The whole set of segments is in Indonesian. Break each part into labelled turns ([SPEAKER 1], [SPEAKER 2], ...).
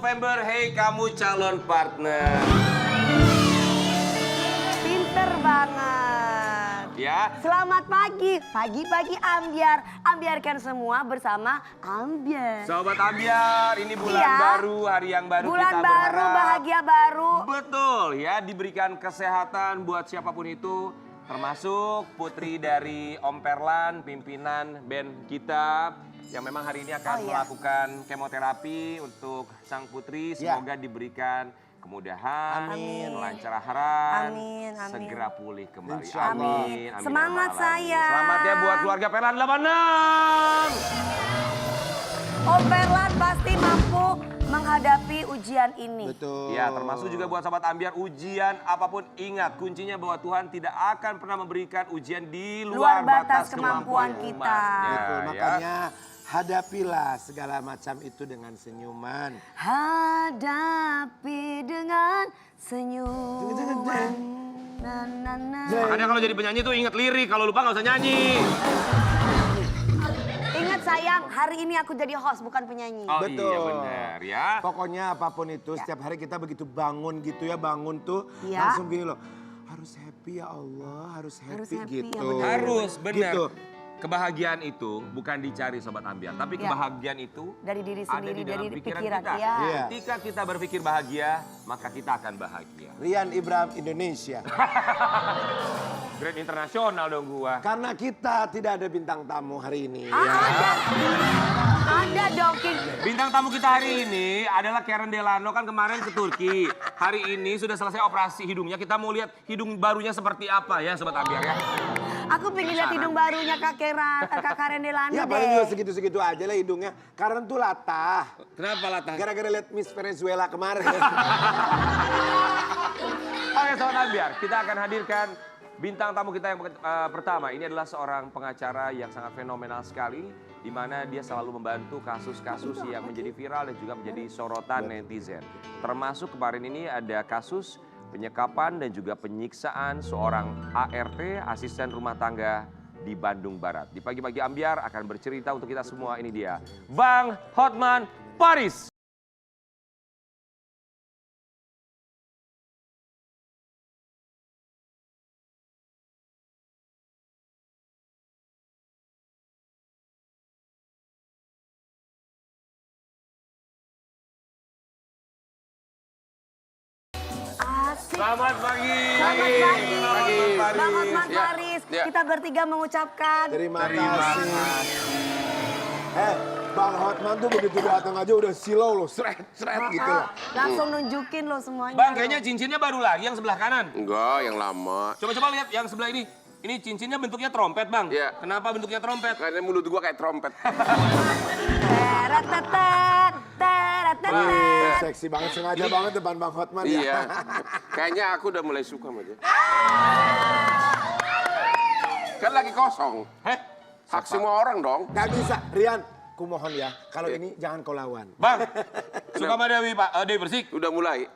[SPEAKER 1] November, hei kamu calon partner.
[SPEAKER 2] Pinter banget.
[SPEAKER 1] Ya.
[SPEAKER 2] Selamat pagi, pagi-pagi Ambyar. Ambiarkan semua bersama Ambyar.
[SPEAKER 1] Sobat Ambyar, ini bulan
[SPEAKER 2] Iya.
[SPEAKER 1] baru, hari yang baru
[SPEAKER 2] Bulan
[SPEAKER 1] kita
[SPEAKER 2] baru,
[SPEAKER 1] berharap.
[SPEAKER 2] bahagia baru.
[SPEAKER 1] Betul ya, diberikan kesehatan buat siapapun itu. Termasuk putri dari Om Perlan, pimpinan band kita. Yang memang hari ini akan melakukan kemoterapi untuk sang putri. Semoga diberikan kemudahan, kelancaran,
[SPEAKER 2] Amin, amin.
[SPEAKER 1] segera pulih kembali.
[SPEAKER 2] Amin.
[SPEAKER 1] Amin.
[SPEAKER 2] Semangat,
[SPEAKER 1] ya Rabbal Alamin.
[SPEAKER 2] sayang.
[SPEAKER 1] Selamat ya buat keluarga Perlan 86.
[SPEAKER 2] Om Perlan pasti mampu menghadapi ujian ini.
[SPEAKER 3] Betul.
[SPEAKER 1] Ya, termasuk juga buat sahabat Ambyar, ujian apapun ingat kuncinya bahwa Tuhan tidak akan pernah memberikan ujian di luar batas kemampuan
[SPEAKER 2] kita.
[SPEAKER 1] umatnya,
[SPEAKER 3] Betul,
[SPEAKER 1] ya.
[SPEAKER 3] makanya hadapilah segala macam itu dengan senyuman.
[SPEAKER 2] Hadapi dengan senyuman. Na, na, na.
[SPEAKER 1] Makanya kalau jadi penyanyi tuh ingat lirik, kalau lupa nggak usah nyanyi.
[SPEAKER 2] Ingat sayang, hari ini aku jadi host bukan penyanyi.
[SPEAKER 1] Oh
[SPEAKER 3] Betul.
[SPEAKER 1] iya benar ya.
[SPEAKER 3] Pokoknya apapun itu, setiap hari kita begitu bangun gitu ya, bangun tuh
[SPEAKER 2] Ya.
[SPEAKER 3] langsung gini loh. Harus happy ya Allah, harus happy,
[SPEAKER 2] happy,
[SPEAKER 3] gitu.
[SPEAKER 2] ya benar.
[SPEAKER 1] Harus benar.
[SPEAKER 3] Gitu.
[SPEAKER 1] Kebahagiaan itu bukan dicari sobat Ambyar, tapi
[SPEAKER 2] Ya.
[SPEAKER 1] kebahagiaan itu
[SPEAKER 2] Dari diri
[SPEAKER 1] ada
[SPEAKER 2] sendiri,
[SPEAKER 1] di dalam
[SPEAKER 2] dari
[SPEAKER 1] pikiran
[SPEAKER 2] pikiran.
[SPEAKER 1] kita.
[SPEAKER 2] Ya.
[SPEAKER 3] Iya.
[SPEAKER 1] Ketika kita berpikir bahagia, maka kita akan bahagia.
[SPEAKER 3] Rian Ibrahim Indonesia.
[SPEAKER 1] Grand internasional dong gua.
[SPEAKER 3] Karena kita tidak ada bintang tamu hari ini.
[SPEAKER 2] Ah,
[SPEAKER 3] ya.
[SPEAKER 2] Ada dong, King.
[SPEAKER 1] Bintang tamu kita hari ini adalah Karen Delano, kan kemarin ke Turki. Hari ini sudah selesai operasi hidungnya. Kita mau lihat hidung barunya seperti apa ya Sobat Ambyar ya.
[SPEAKER 2] Aku pengen lihat hidung barunya Kak Karen Delano
[SPEAKER 3] Ya
[SPEAKER 2] deh.
[SPEAKER 3] paling juga segitu-segitu aja lah hidungnya. Karena tuh latah.
[SPEAKER 1] Kenapa latah?
[SPEAKER 3] Gara-gara lihat Miss Venezuela kemarin.
[SPEAKER 1] Oke Sobat Ambyar, kita akan hadirkan bintang tamu kita yang pertama. Ini adalah seorang pengacara yang sangat fenomenal sekali, di mana dia selalu membantu kasus-kasus yang menjadi viral dan juga menjadi sorotan netizen. Termasuk kemarin ini ada kasus penyekapan dan juga penyiksaan seorang ART, asisten rumah tangga di Bandung Barat. Di pagi-pagi Ambyar akan bercerita untuk kita semua, ini dia, Bang Hotman Paris.
[SPEAKER 2] Asik.
[SPEAKER 1] Selamat pagi.
[SPEAKER 2] Selamat pagi.
[SPEAKER 1] Paris.
[SPEAKER 2] Bang Hotman
[SPEAKER 1] Ya.
[SPEAKER 2] Paris.
[SPEAKER 1] Ya.
[SPEAKER 2] Kita bertiga mengucapkan.
[SPEAKER 3] Terima kasih. Bang Hotman tuh begitu datang aja udah silau loh, seret gitu loh.
[SPEAKER 2] Langsung nunjukin lo semuanya.
[SPEAKER 1] Bang, kayaknya cincinnya baru lagi yang sebelah kanan.
[SPEAKER 4] Enggak, yang lama.
[SPEAKER 1] Coba-coba lihat yang sebelah ini. Ini cincinnya bentuknya trompet, Bang.
[SPEAKER 4] Iya.
[SPEAKER 1] Kenapa bentuknya trompet?
[SPEAKER 4] Karena mulut gua kayak trompet.
[SPEAKER 2] Teretetet, teretetet.
[SPEAKER 3] Wih, seksi banget, sengaja banget depan Bang Hotman ya.
[SPEAKER 4] Iya. Kayaknya aku udah mulai suka sama dia. Kan lagi kosong.
[SPEAKER 1] Heh?
[SPEAKER 4] Hak semua orang dong.
[SPEAKER 3] Gak bisa, Rian, kumohon ya. Kalau ini jangan kau lawan.
[SPEAKER 1] Bang, suka sama Dewi, Pak? Dewi Persik?
[SPEAKER 4] Udah mulai.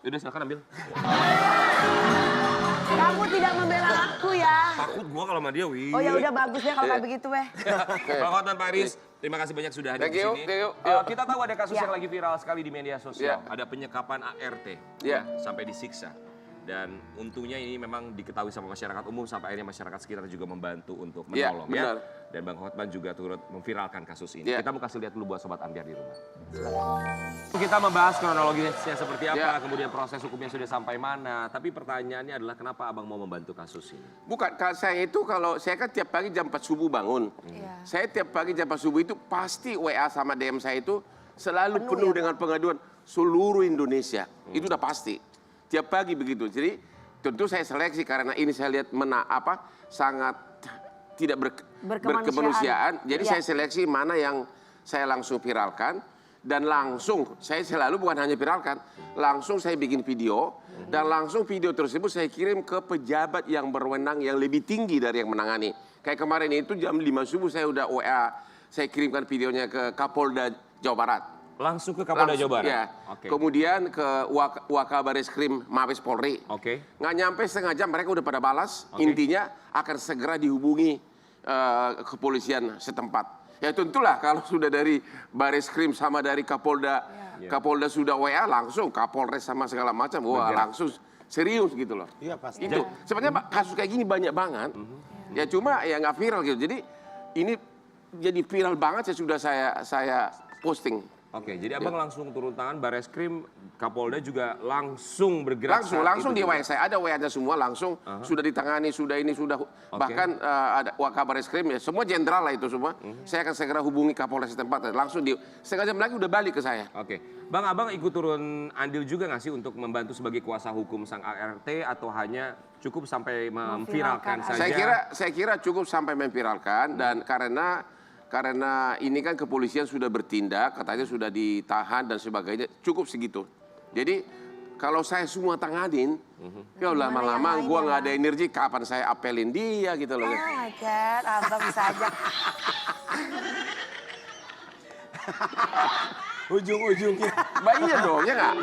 [SPEAKER 1] Udah silakan ambil.
[SPEAKER 2] Kamu tidak membela aku ya.
[SPEAKER 1] Takut gua kalau sama dia, Wi.
[SPEAKER 2] Oh ya udah bagus deh kalau kayak begitu weh.
[SPEAKER 1] Bang Hotman Paris, terima kasih banyak sudah hadir
[SPEAKER 4] Thank
[SPEAKER 1] di
[SPEAKER 4] you,
[SPEAKER 1] sini.
[SPEAKER 4] thank you.
[SPEAKER 1] Kita tahu ada kasus
[SPEAKER 2] Ya.
[SPEAKER 1] yang lagi viral sekali di media sosial.
[SPEAKER 4] Ya.
[SPEAKER 1] Ada penyekapan ART.
[SPEAKER 4] Ya.
[SPEAKER 1] Sampai disiksa. Dan untungnya ini memang diketahui sama masyarakat umum sampai akhirnya masyarakat sekitar juga membantu untuk
[SPEAKER 4] Ya,
[SPEAKER 1] menolong
[SPEAKER 4] benar.
[SPEAKER 1] Dan Bang Hotman juga turut memviralkan kasus ini.
[SPEAKER 4] Ya.
[SPEAKER 1] Kita mau kasih lihat dulu buat Sobat Ambyar di rumah. Kita membahas kronologisnya seperti apa,
[SPEAKER 4] Ya.
[SPEAKER 1] kemudian proses hukumnya sudah sampai mana. Tapi pertanyaannya adalah kenapa Abang mau membantu kasus ini?
[SPEAKER 4] Bukan, saya itu kalau saya kan tiap pagi jam 4 subuh bangun.
[SPEAKER 2] Iya.
[SPEAKER 4] Saya tiap pagi jam 4 subuh itu pasti WA sama DM saya itu selalu penuh dengan pengaduan seluruh Indonesia. Itu udah pasti. Tiap pagi begitu. Jadi tentu saya seleksi karena ini saya lihat sangat tidak berkemanusiaan. Jadi
[SPEAKER 2] Iya.
[SPEAKER 4] saya seleksi mana yang saya langsung viralkan. Dan langsung, saya selalu bukan hanya viralkan, langsung saya bikin video. Dan langsung video tersebut saya kirim ke pejabat yang berwenang yang lebih tinggi dari yang menangani. Kayak kemarin itu jam 5 subuh saya udah WA, saya kirimkan videonya ke Kapolda Jawa Barat.
[SPEAKER 1] Langsung ke Kapolda Jawa Barat?
[SPEAKER 4] Ya.
[SPEAKER 1] Oke.
[SPEAKER 4] Kemudian ke Wakabareskrim Mabes Polri.
[SPEAKER 1] Oke.
[SPEAKER 4] Nggak nyampe setengah jam mereka udah pada balas.
[SPEAKER 1] Oke.
[SPEAKER 4] Intinya akan segera dihubungi kepolisian setempat. Ya tentulah kalau sudah dari Bareskrim sama dari Kapolda, Kapolda sudah WA langsung, Kapolres sama segala macam, wah langsung serius gitu loh.
[SPEAKER 3] Iya pasti.
[SPEAKER 4] Itu sebenarnya kasus kayak gini banyak banget. Ya cuma ya nggak viral gitu. Jadi ini jadi viral banget sudah saya posting.
[SPEAKER 1] Oke, jadi abang langsung turun tangan, Bareskrim, Kapolda juga langsung bergerak.
[SPEAKER 4] Langsung di WA saya ada WA-nya semua langsung sudah ditangani, sudah ini sudah bahkan ada Kabar Eskrim ya semua jenderal lah itu semua. Saya akan segera hubungi Kapolres setempat langsung di setengah jam lagi udah balik ke saya.
[SPEAKER 1] Oke, bang abang ikut turun andil juga nggak sih untuk membantu sebagai kuasa hukum sang ART atau hanya cukup sampai memviralkan saja?
[SPEAKER 4] Saya kira cukup sampai memviralkan dan karena ini kan kepolisian sudah bertindak, katanya sudah ditahan dan sebagainya, cukup segitu. Jadi kalau saya semua tanganin, ya lama-lama gue nggak ada energi, kapan saya apelin dia gitu loh.
[SPEAKER 2] Oh my God, abang saja.
[SPEAKER 3] Ujung-ujungnya.
[SPEAKER 4] Iya dong, ya nggak?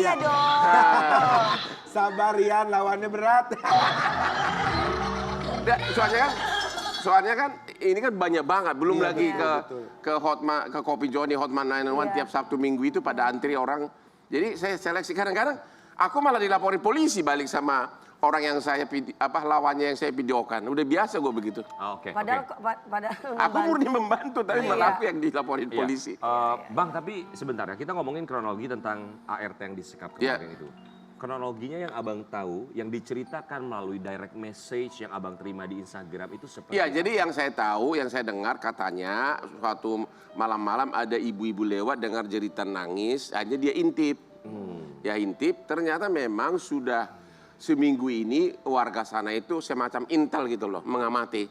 [SPEAKER 2] Iya dong.
[SPEAKER 3] Sabar Rian, lawannya berat.
[SPEAKER 4] Soalnya kan ini kan banyak banget, belum
[SPEAKER 3] Iya,
[SPEAKER 4] lagi
[SPEAKER 3] betul.
[SPEAKER 4] ke Kopi Joni, Hotman 911 tiap Sabtu Minggu itu pada antri orang. Jadi saya seleksi kadang-kadang aku malah dilaporin polisi balik sama orang yang lawannya yang saya videokan. Udah biasa gue begitu.
[SPEAKER 1] Oke.
[SPEAKER 2] Padahal
[SPEAKER 4] Aku murni membantu tapi malah aku yang dilaporin polisi.
[SPEAKER 1] Bang, tapi sebentar ya, kita ngomongin kronologi tentang ART yang disekap kemarin itu. Kronologinya yang abang tahu, yang diceritakan melalui direct message yang abang terima di Instagram itu seperti
[SPEAKER 4] Iya, jadi yang saya tahu, yang saya dengar katanya suatu malam-malam ada ibu-ibu lewat dengar jeritan nangis, akhirnya dia intip. Ya intip, ternyata memang sudah seminggu ini warga sana itu semacam intel gitu loh, mengamati.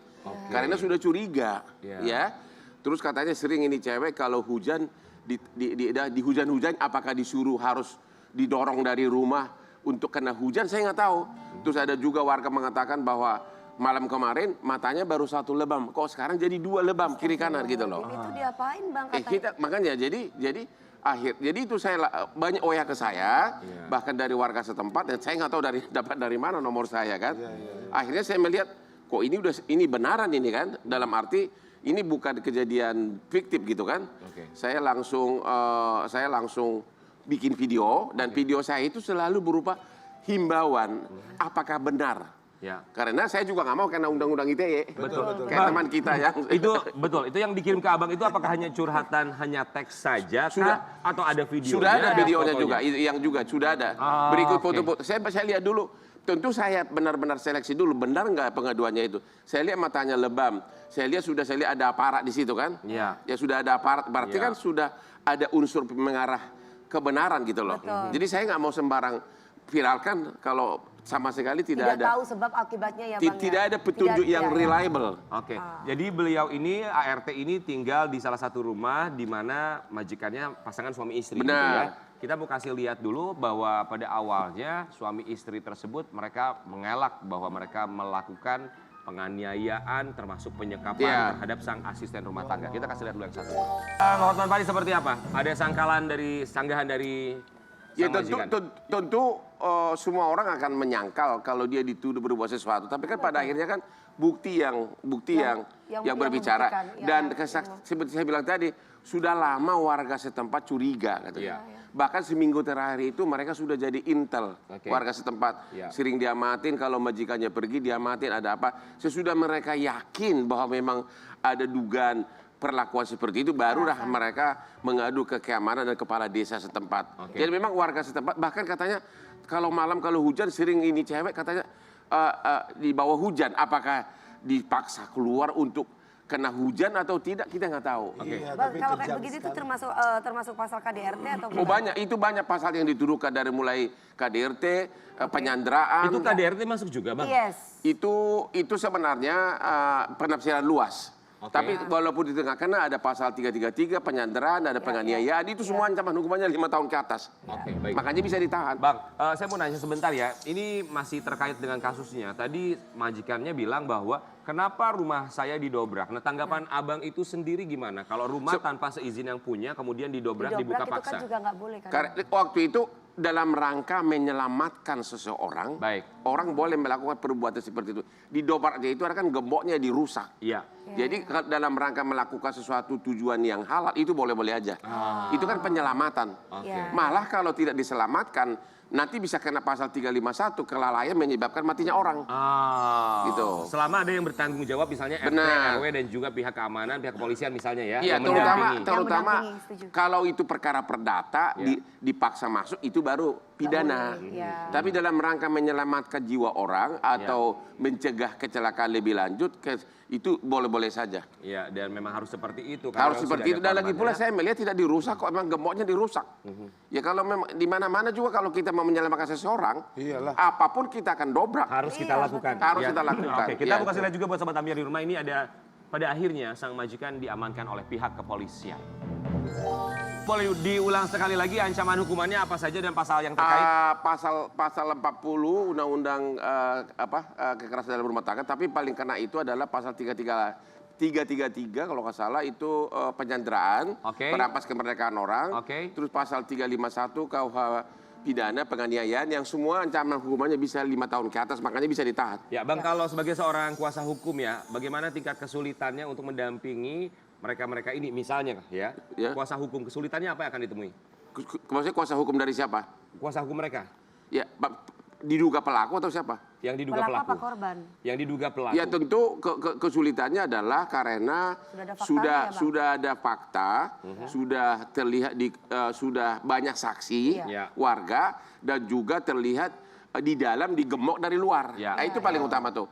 [SPEAKER 4] Karena sudah curiga, ya. Terus katanya sering ini cewek kalau hujan, di hujan-hujan apakah disuruh harus didorong dari rumah untuk kena hujan, saya nggak tahu. Terus ada juga warga mengatakan bahwa malam kemarin matanya baru 1 lebam, kok sekarang jadi 2 lebam kiri kanan gitu loh.
[SPEAKER 2] Itu diapain bang katanya?
[SPEAKER 4] Makanya jadi itu saya banyak OYA ke saya, bahkan dari warga setempat dan saya nggak tahu dapat dari mana nomor saya kan. Akhirnya saya melihat kok ini benaran ini kan, dalam arti ini bukan kejadian fiktif gitu kan. Saya langsung bikin video dan video saya itu selalu berupa himbauan apakah benar. Karena saya juga nggak mau kena undang-undang ITE.
[SPEAKER 1] Betul.
[SPEAKER 4] Kayak teman kita yang
[SPEAKER 1] itu betul. Itu yang dikirim ke abang itu apakah hanya curhatan, hanya teks saja atau ada videonya?
[SPEAKER 4] Sudah ada videonya juga, yang juga sudah ada. Berikut foto-foto. Saya lihat dulu. Tentu saya benar-benar seleksi dulu, benar nggak pengaduannya itu. Saya lihat matanya lebam. Saya lihat ada aparat di situ kan. Ya sudah ada aparat, berarti kan sudah ada unsur mengarah kebenaran gitu loh. Jadi saya nggak mau sembarang viralkan kalau sama sekali tidak ada.
[SPEAKER 2] Tahu sebab akibatnya ya bang.
[SPEAKER 4] Tidak ada petunjuk yang reliable.
[SPEAKER 1] Oke. Jadi beliau ini ART ini tinggal di salah satu rumah di mana majikannya pasangan suami istri.
[SPEAKER 4] Benar.
[SPEAKER 1] Gitu ya. Kita mau kasih lihat dulu bahwa pada awalnya suami istri tersebut mereka mengelak bahwa mereka melakukan penganiayaan termasuk penyekapan terhadap sang asisten rumah tangga. Kita kasih lihat dulu yang satu. Hotman Paris seperti apa? Ada sanggahan dari sang majikan?
[SPEAKER 4] Tentu semua orang akan menyangkal kalau dia dituduh berbuat sesuatu. Tapi kan pada akhirnya kan bukti yang berbicara. Dan seperti saya bilang tadi, sudah lama warga setempat curiga katanya. Bahkan seminggu terakhir itu mereka sudah jadi intel warga setempat. Sering diamatin kalau majikannya pergi diamatin ada apa. Sesudah mereka yakin bahwa memang ada dugaan perlakuan seperti itu barulah mereka mengadu ke keamanan dan kepala desa setempat. Jadi memang warga setempat bahkan katanya kalau malam kalau hujan sering ini cewek katanya di bawah hujan apakah dipaksa keluar untuk kena hujan atau tidak kita nggak tahu.
[SPEAKER 2] Bang, kalau kayak begitu itu termasuk pasal KDRT atau
[SPEAKER 4] itu banyak pasal yang dituduhkan dari mulai KDRT, penyanderaan.
[SPEAKER 1] Itu KDRT masuk juga bang?
[SPEAKER 2] Yes.
[SPEAKER 4] Itu sebenarnya penafsiran luas. Tapi walaupun di tengah kena ada pasal 333 penyanderaan, ada penganiayaan, itu semua ancaman hukumannya 5 tahun ke atas.
[SPEAKER 1] Baik.
[SPEAKER 4] Makanya bisa ditahan.
[SPEAKER 1] Bang, saya mau nanya sebentar ya. Ini masih terkait dengan kasusnya. Tadi majikannya bilang bahwa kenapa rumah saya didobrak. Nah, tanggapan abang itu sendiri gimana? Kalau rumah tanpa seizin yang punya, kemudian didobrak dibuka
[SPEAKER 2] itu
[SPEAKER 1] paksa.
[SPEAKER 2] kan juga nggak boleh kan?
[SPEAKER 4] Waktu itu dalam rangka menyelamatkan seseorang,
[SPEAKER 1] Baik.
[SPEAKER 4] orang boleh melakukan perbuatan seperti itu. Di dobrak dia itu ada kan gemboknya dirusak.
[SPEAKER 1] Iya.
[SPEAKER 4] Jadi dalam rangka melakukan sesuatu tujuan yang halal itu boleh-boleh aja. Itu kan penyelamatan.
[SPEAKER 1] Oke.
[SPEAKER 2] Ya.
[SPEAKER 4] Malah kalau tidak diselamatkan, nanti bisa kena pasal 351 kelalaian menyebabkan matinya orang. Gitu.
[SPEAKER 1] Selama ada yang bertanggung jawab misalnya RT,
[SPEAKER 4] Benar.
[SPEAKER 1] RW dan juga pihak keamanan, pihak kepolisian misalnya ya.
[SPEAKER 4] Iya,
[SPEAKER 1] yang
[SPEAKER 4] terutama
[SPEAKER 1] mendampingi.
[SPEAKER 2] mendampingi, setuju.
[SPEAKER 4] kalau itu perkara perdata
[SPEAKER 1] Ya.
[SPEAKER 4] dipaksa masuk itu baru pidana.
[SPEAKER 2] boleh, ya.
[SPEAKER 4] Tapi dalam rangka menyelamatkan jiwa orang atau mencegah kecelakaan lebih lanjut itu boleh-boleh saja.
[SPEAKER 1] Iya, dan memang harus seperti itu.
[SPEAKER 4] Harus seperti itu. Dan lagi pula
[SPEAKER 1] saya
[SPEAKER 4] saya melihat tidak dirusak kok, emang gemboknya dirusak. Ya kalau memang di mana-mana juga kalau kita mau menyelamatkan seseorang,
[SPEAKER 3] Iyalah.
[SPEAKER 4] apapun kita akan dobrak.
[SPEAKER 1] harus kita
[SPEAKER 2] Iya,
[SPEAKER 1] lakukan.
[SPEAKER 4] Harus
[SPEAKER 1] Ya.
[SPEAKER 4] kita lakukan.
[SPEAKER 1] Oke, kita
[SPEAKER 4] Ya,
[SPEAKER 1] buka
[SPEAKER 4] itu.
[SPEAKER 1] lihat juga buat sobat Ambiar di rumah. Ini ada pada akhirnya sang majikan diamankan oleh pihak kepolisian. Boleh diulang sekali lagi ancaman hukumannya apa saja dan pasal yang terkait?
[SPEAKER 4] Pasal 40 Undang-Undang kekerasan dalam rumah tangga, tapi paling kena itu adalah pasal 333 kalau nggak salah itu penyanderaan,
[SPEAKER 1] Oke.
[SPEAKER 4] merampas kemerdekaan orang.
[SPEAKER 1] Oke.
[SPEAKER 4] Terus pasal 351 KUH pidana penganiayaan yang semua ancaman hukumannya bisa 5 tahun ke atas, makanya bisa ditahan.
[SPEAKER 1] Ya, Bang, kalau sebagai seorang kuasa hukum ya, bagaimana tingkat kesulitannya untuk mendampingi mereka-mereka ini misalnya ya,
[SPEAKER 4] Ya.
[SPEAKER 1] kuasa hukum kesulitannya apa yang akan ditemui?
[SPEAKER 4] Maksudnya kuasa hukum dari siapa?
[SPEAKER 1] Kuasa hukum mereka
[SPEAKER 4] Ya, diduga pelaku atau siapa?
[SPEAKER 1] yang diduga
[SPEAKER 2] Pelaku
[SPEAKER 1] pelaku.
[SPEAKER 2] apa korban?
[SPEAKER 1] Yang diduga pelaku.
[SPEAKER 4] Ya tentu kesulitannya adalah karena
[SPEAKER 2] Sudah ada faktanya, ya, Bang?
[SPEAKER 4] sudah terlihat sudah banyak saksi
[SPEAKER 1] Iya.
[SPEAKER 4] warga dan juga terlihat di dalam digembok dari luar.
[SPEAKER 1] Ya.
[SPEAKER 4] Nah, itu paling utama tuh.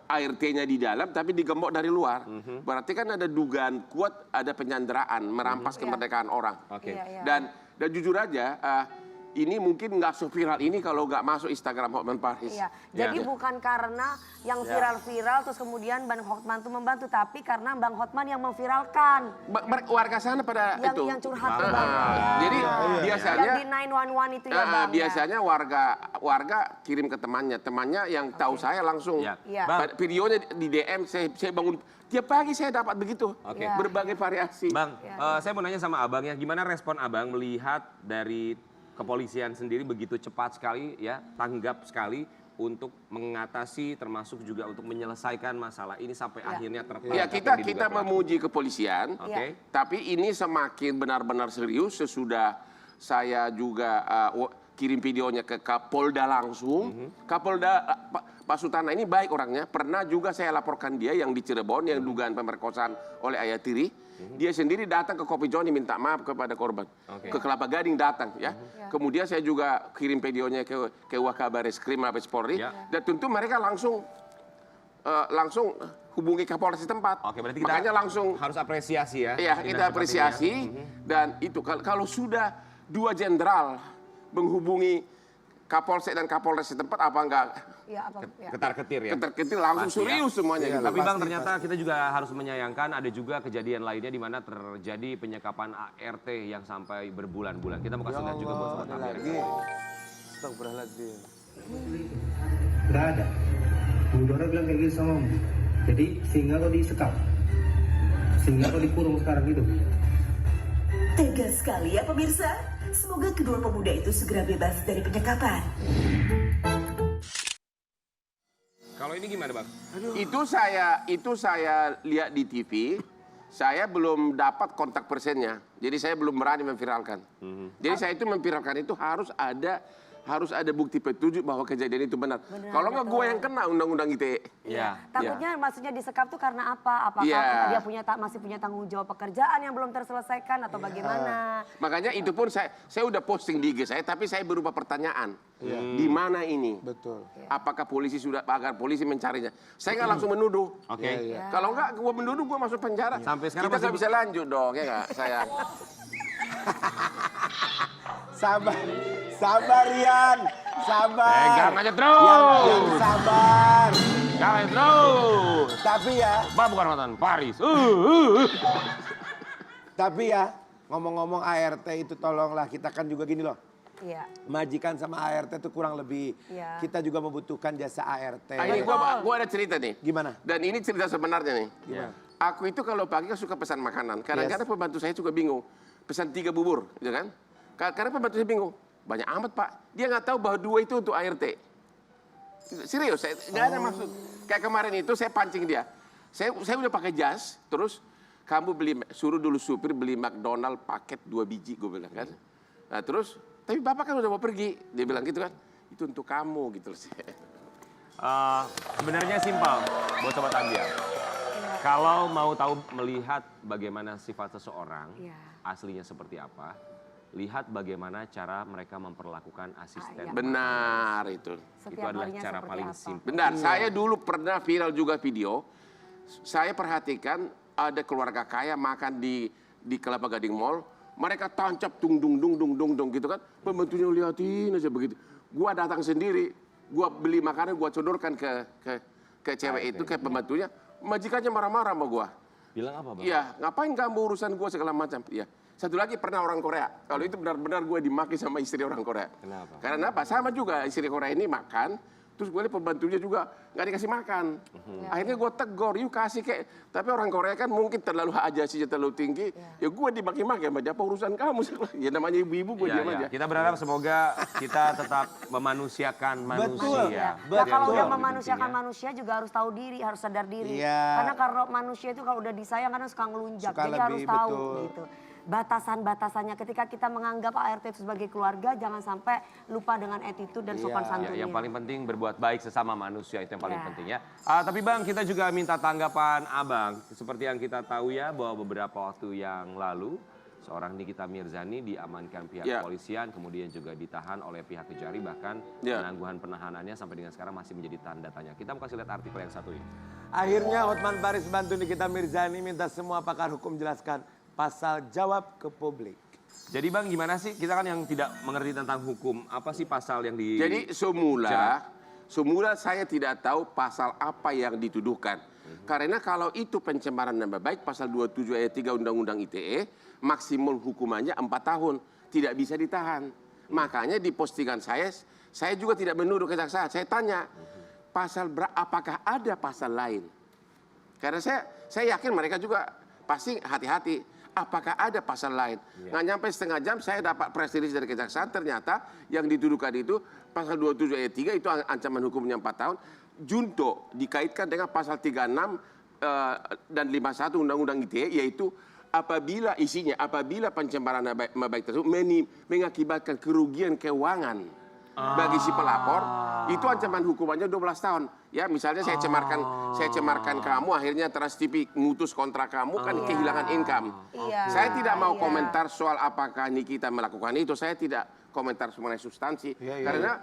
[SPEAKER 4] ART-nya di dalam tapi digembok dari luar. Berarti kan ada dugaan kuat ada penyanderaan, merampas kemerdekaan orang.
[SPEAKER 1] Oke.
[SPEAKER 2] Iya, iya.
[SPEAKER 4] Dan jujur aja ini mungkin nggak seviral ini kalau nggak masuk Instagram Hotman Paris.
[SPEAKER 2] Iya,
[SPEAKER 1] Ya.
[SPEAKER 2] jadi bukan karena yang viral-viral terus kemudian Bang Hotman itu membantu, tapi karena Bang Hotman yang memviralkan.
[SPEAKER 4] Warga sana pada
[SPEAKER 2] Yang
[SPEAKER 4] itu.
[SPEAKER 2] curhat tuh, Bang.
[SPEAKER 4] Jadi biasanya
[SPEAKER 2] Yang di 911 itu ya, Bang.
[SPEAKER 4] biasanya warga kirim ke temannya yang tahu saya langsung.
[SPEAKER 1] Ya.
[SPEAKER 2] Iya.
[SPEAKER 1] Bang,
[SPEAKER 4] Videonya di DM saya bangun tiap pagi saya dapat begitu.
[SPEAKER 1] Oke.
[SPEAKER 2] Ya.
[SPEAKER 4] Berbagai variasi.
[SPEAKER 1] Bang,
[SPEAKER 2] Ya.
[SPEAKER 1] saya mau nanya sama Abang ya, gimana respon Abang melihat dari kepolisian sendiri begitu cepat sekali ya, tanggap sekali untuk mengatasi termasuk juga untuk menyelesaikan masalah ini sampai akhirnya tertangkap.
[SPEAKER 4] Ya
[SPEAKER 1] yang
[SPEAKER 4] kita
[SPEAKER 1] diduga pelaku.
[SPEAKER 4] memuji kepolisian.
[SPEAKER 1] Oke.
[SPEAKER 4] Tapi ini semakin benar-benar serius sesudah saya juga kirim videonya ke Kapolda langsung. Kapolda Pak Sutana ini baik orangnya. Pernah juga saya laporkan dia yang di Cirebon yang dugaan pemerkosaan oleh Ayah Tiri. Dia sendiri datang ke Kopi Joni minta maaf kepada korban.
[SPEAKER 1] Oke.
[SPEAKER 4] Ke Kelapa Gading datang ya. Kemudian saya juga kirim videonya ke Wakabareskrim Mabes Polri.
[SPEAKER 1] Ya.
[SPEAKER 4] Dan tentu mereka langsung hubungi Kapolres setempat.
[SPEAKER 1] Oke, berarti kita
[SPEAKER 4] Makanya langsung
[SPEAKER 1] harus apresiasi ya.
[SPEAKER 4] ya
[SPEAKER 1] tindakan
[SPEAKER 4] kita
[SPEAKER 1] seperti
[SPEAKER 4] apresiasi
[SPEAKER 1] ini ya.
[SPEAKER 4] dan itu kalau sudah 2 jenderal menghubungi Kapolsek dan Kapolres setempat apa enggak
[SPEAKER 2] Iya, apa? Ya.
[SPEAKER 1] Ketar-ketir ya.
[SPEAKER 4] ketar-ketir langsung
[SPEAKER 1] Pasti ya.
[SPEAKER 4] serius semuanya gitu.
[SPEAKER 1] Tapi Bang, ternyata kita juga harus menyayangkan ada juga kejadian lainnya di mana terjadi penyekapan ART yang sampai berbulan-bulan. Kita mau kasih lihat juga buat sobat Ambiar.
[SPEAKER 3] Astagfirullahaladzim.
[SPEAKER 5] Nggak ada. Bu Dora bilang kayak gitu sama Om. Jadi sehingga kau disekap. Sehingga kau dikurung sekarang gitu.
[SPEAKER 6] Tega sekali ya pemirsa. Semoga kedua pemuda itu segera bebas dari penyekapan.
[SPEAKER 1] Kalau ini gimana Bang?
[SPEAKER 4] Itu saya lihat di TV. Saya belum dapat kontak persennya. Jadi saya belum berani memviralkan. Jadi saya itu memviralkan itu harus ada bukti petunjuk bahwa kejadian itu benar. Kalau nggak gue yang kena undang-undang ITE.
[SPEAKER 1] Iya.
[SPEAKER 2] Takutnya maksudnya disekap tuh karena apa? Apakah
[SPEAKER 4] Iya.
[SPEAKER 2] dia masih punya tanggung jawab pekerjaan yang belum terselesaikan atau bagaimana?
[SPEAKER 4] Makanya itu pun saya udah posting di IG saya, tapi saya berupa pertanyaan. Di mana ini?
[SPEAKER 3] Betul.
[SPEAKER 4] Apakah polisi agar polisi mencarinya? Saya nggak langsung menuduh.
[SPEAKER 1] Oke.
[SPEAKER 4] Kalau nggak, gue menuduh, gue masuk penjara.
[SPEAKER 1] Sampai sekarang
[SPEAKER 4] kita
[SPEAKER 1] masih
[SPEAKER 4] nggak bisa lanjut dong, ya nggak, sayang.
[SPEAKER 3] Sabar Rian, sabar.
[SPEAKER 1] Pegang aja terus.
[SPEAKER 3] Yang sabar.
[SPEAKER 1] Pegang aja terus.
[SPEAKER 3] Tapi ya,
[SPEAKER 1] Bang bukan Hotman Paris.
[SPEAKER 3] tapi ya, ngomong-ngomong ART itu tolonglah, kita kan juga gini loh.
[SPEAKER 2] Iya.
[SPEAKER 3] Majikan sama ART itu kurang lebih,
[SPEAKER 2] Iya.
[SPEAKER 3] kita juga membutuhkan jasa ART.
[SPEAKER 4] Nah, ini gue ada cerita nih.
[SPEAKER 3] Gimana?
[SPEAKER 4] Dan ini cerita sebenarnya nih.
[SPEAKER 3] Gimana?
[SPEAKER 4] Aku itu kalau pagi kan suka pesan makanan. Kadang-kadang pembantu saya juga bingung. Pesan 3 bubur, gitu kan? Karena pembantu saya bingung. Banyak amat Pak. Dia nggak tahu bahwa 2 itu untuk ART. Serius, saya nggak ada maksud. Kayak kemarin itu saya pancing dia. Saya udah pakai jas, terus kamu suruh dulu supir beli McDonald paket 2 biji, gue bilang kan. Nah terus, tapi bapak kan udah mau pergi, dia bilang gitu kan. Itu untuk kamu gitu.
[SPEAKER 1] Sebenarnya simpel buat Sobat Ambiar. Kalau mau tahu melihat bagaimana sifat seseorang, aslinya seperti apa, lihat bagaimana cara mereka memperlakukan asisten.
[SPEAKER 4] Benar itu.
[SPEAKER 1] Itu adalah cara paling simpel.
[SPEAKER 4] Benar, saya dulu pernah viral juga video. Saya perhatikan ada keluarga kaya makan di Kelapa Gading Mall. Mereka tancap dung gitu kan. Pembantunya liatin aja begitu. Gua datang sendiri, gua beli makanan, gua sodorkan ke cewek itu, ke pembantunya. Majikannya marah-marah sama gua.
[SPEAKER 1] Bilang apa, Bang?
[SPEAKER 4] Iya, ngapain kamu urusan gua segala macam. Iya. Satu lagi pernah orang Korea. Kalau itu benar-benar gue dimaki sama istri orang Korea.
[SPEAKER 1] Kenapa?
[SPEAKER 4] Karena apa? Sama juga istri Korea ini makan, terus gue lihat pembantunya juga nggak dikasih makan. Akhirnya gue tegur, yuk kasih kayak. Tapi orang Korea kan mungkin terlalu ajasinya terlalu tinggi. Ya gue dimaki-maki sama dia, apa urusan kamu? Ya namanya ibu-ibu gue diam aja.
[SPEAKER 1] Kita berharap semoga kita tetap memanusiakan manusia.
[SPEAKER 2] Nah, kalau udah memanusiakan manusia juga harus tahu diri, harus sadar diri. Karena kalau manusia itu kalau udah disayang kadang suka ngelunjak. Jadi harus tahu gitu. Batasan-batasannya ketika kita menganggap ART itu sebagai keluarga, jangan sampai lupa dengan attitude dan sopan santunnya.
[SPEAKER 1] Yang paling penting berbuat baik sesama manusia, itu yang paling penting ya. Tapi Bang, kita juga minta tanggapan Abang. Seperti yang kita tahu ya, bahwa beberapa waktu yang lalu seorang Nikita Mirzani diamankan pihak kepolisian, kemudian juga ditahan oleh pihak Kejari, bahkan penangguhan penahanannya sampai dengan sekarang masih menjadi tanda tanya. Kita mau kasih lihat artikel yang satu ini.
[SPEAKER 3] Akhirnya Hotman Paris bantu Nikita Mirzani minta semua pakar hukum jelaskan pasal jawab ke publik.
[SPEAKER 1] Jadi Bang, gimana sih? Kita kan yang tidak mengerti tentang hukum, apa sih pasal yang di...
[SPEAKER 4] Jadi semula saya tidak tahu pasal apa yang dituduhkan. Karena kalau itu pencemaran nama baik, pasal 27 ayat 3 Undang-Undang ITE, maksimum hukumannya 4 tahun. Tidak bisa ditahan. Makanya di postingan saya juga tidak menuduh kejaksaan. Saya tanya, apakah ada pasal lain? Karena saya yakin mereka juga pasti hati-hati. Apakah ada pasal lain? Nggak nyampe setengah jam saya dapat press release dari kejaksaan, ternyata yang dituduhkan itu pasal 27 ayat 3 itu ancaman hukumnya 4 tahun. Junto dikaitkan dengan pasal 36 dan 51 Undang-Undang ITE, yaitu apabila pencemaran nama baik tersebut mengakibatkan kerugian keuangan bagi si pelapor, itu ancaman hukumannya 12 tahun. Ya, misalnya saya cemarkan kamu, akhirnya Trans TV mutus kontrak kamu, kan kehilangan income. Saya tidak mau komentar soal apakah Nikita melakukan itu, saya tidak komentar mengenai substansi. Karena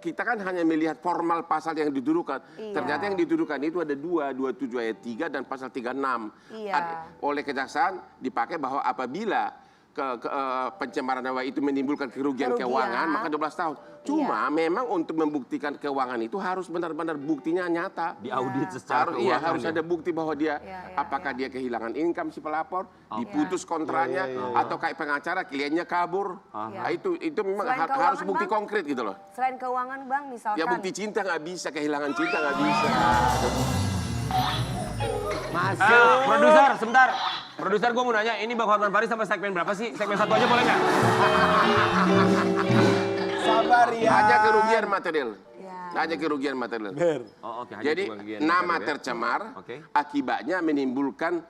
[SPEAKER 4] kita kan hanya melihat formal pasal yang dituduhkan. Ternyata yang dituduhkan itu ada 27 ayat 3 dan pasal 36. Oleh kejaksaan dipakai bahwa apabila pencemaran nama itu menimbulkan kerugian keuangan, maka 12 tahun. Cuma memang untuk membuktikan keuangan itu harus benar-benar buktinya nyata.
[SPEAKER 1] Diaudit secara keuangan.
[SPEAKER 4] Harus ada bukti bahwa dia apakah dia kehilangan income si pelapor, diputus kontraknya, atau kayak pengacara kliennya kabur. Nah, itu memang harus bukti konkret gitu loh.
[SPEAKER 2] Selain keuangan Bang, misalkan.
[SPEAKER 4] Ya bukti cinta nggak bisa, kehilangan cinta nggak bisa.
[SPEAKER 1] Produser, sebentar. Produser, gue mau nanya, ini Bang Hotman Paris sampai segmen berapa sih? Segmen 1 aja boleh nggak?
[SPEAKER 3] Sabar ya.
[SPEAKER 4] Hanya kerugian material. Hanya kerugian material. Jadi nama tercemar, akibatnya menimbulkan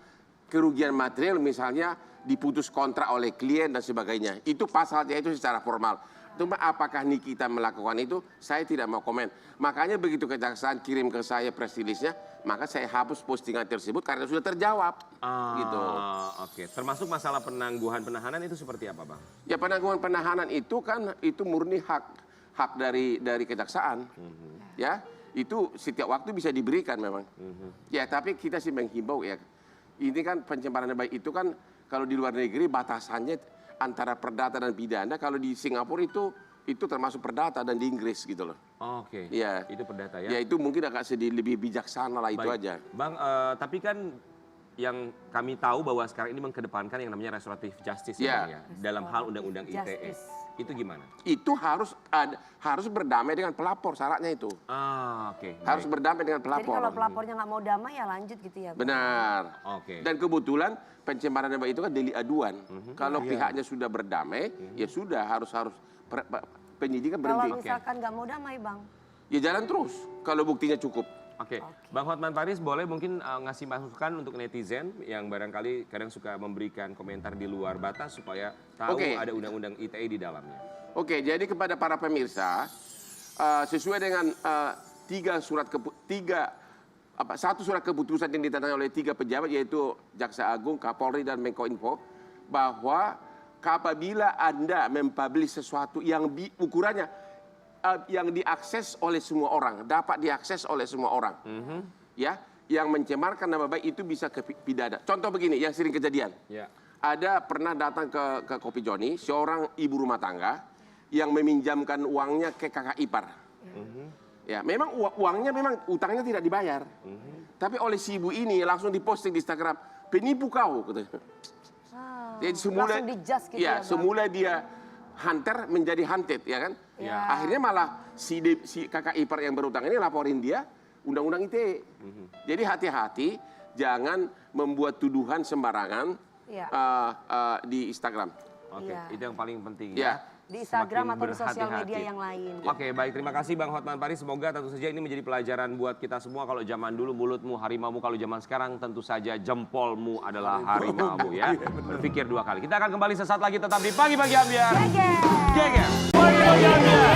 [SPEAKER 4] kerugian material, misalnya diputus kontrak oleh klien dan sebagainya. Itu pasalnya itu secara formal. Cuma apakah Nikita melakukan itu, saya tidak mau komen. Makanya begitu kejaksaan kirim ke saya press release-nya, maka saya hapus postingan tersebut karena sudah terjawab. Gitu.
[SPEAKER 1] Oke, termasuk masalah penangguhan penahanan itu seperti apa Bang?
[SPEAKER 4] Ya penangguhan penahanan itu kan itu murni hak dari kejaksaan. Ya, itu setiap waktu bisa diberikan memang. Ya, tapi kita sih menghimbau ya. Ini kan pencemaran nama baik itu kan kalau di luar negeri batasannya antara perdata dan pidana. Kalau di Singapura itu termasuk perdata dan di Inggris gitu loh.
[SPEAKER 1] Oke.
[SPEAKER 4] Ya.
[SPEAKER 1] Itu perdata ya.
[SPEAKER 4] Ya itu mungkin agak sedih lebih bijaksana lah itu aja.
[SPEAKER 1] Bang, tapi kan yang kami tahu bahwa sekarang ini mengedepankan yang namanya restoratif justice ya, dalam hal undang-undang ITE. Itu gimana? Itu
[SPEAKER 4] harus berdamai dengan pelapor, syaratnya itu. Harus berdamai dengan pelapor.
[SPEAKER 2] Jadi kalau pelapornya nggak mau damai ya lanjut gitu ya Bang?
[SPEAKER 4] Benar. Dan kebetulan pencemaran nama itu kan delik aduan. Kalau pihaknya sudah berdamai, ya sudah harus penyidikan
[SPEAKER 2] Kalau
[SPEAKER 4] berhenti.
[SPEAKER 2] misalkan nggak mau damai, Bang.
[SPEAKER 4] Ya jalan terus kalau buktinya cukup.
[SPEAKER 1] Oke, Bang Hotman Paris boleh mungkin ngasih masukan untuk netizen yang barangkali kadang suka memberikan komentar di luar batas supaya tahu ada undang-undang ITE di dalamnya.
[SPEAKER 4] Oke, jadi kepada para pemirsa, sesuai dengan satu surat keputusan yang ditandatangani oleh 3 pejabat yaitu Jaksa Agung, Kapolri dan Menkominfo, bahwa apabila Anda mempublish sesuatu yang ukurannya yang diakses oleh semua orang, dapat diakses oleh semua orang, ya, yang mencemarkan nama baik itu bisa ke pidana. Contoh begini, yang sering kejadian, ada pernah datang ke Kopi Joni seorang ibu rumah tangga yang meminjamkan uangnya ke kakak ipar. Ya, memang uangnya memang utangnya tidak dibayar, tapi oleh si ibu ini langsung diposting di Instagram, penipu kau, katanya. Jadi semula,
[SPEAKER 2] langsung di-judge gitu
[SPEAKER 4] ya,
[SPEAKER 2] Bang.
[SPEAKER 4] semula dia hunter menjadi hunted, ya kan? Akhirnya malah si kakak ipar yang berutang ini laporin dia undang-undang ITE. Jadi hati-hati, jangan membuat tuduhan sembarangan di Instagram.
[SPEAKER 1] Oke, itu yang paling penting
[SPEAKER 4] Ya.
[SPEAKER 1] ya.
[SPEAKER 2] Di Instagram
[SPEAKER 1] Semakin
[SPEAKER 2] atau di sosial media
[SPEAKER 1] berhati-hati.
[SPEAKER 2] yang lain.
[SPEAKER 1] Oke, baik, terima kasih Bang Hotman Paris. Semoga tentu saja ini menjadi pelajaran buat kita semua. Kalau zaman dulu mulutmu harimaumu, kalau zaman sekarang tentu saja jempolmu adalah harimaumu ya. Berpikir 2 kali. Kita akan kembali sesaat lagi tetap di Pagi-Pagi Ambiar. Geger. Pagi-Pagi Ambiar.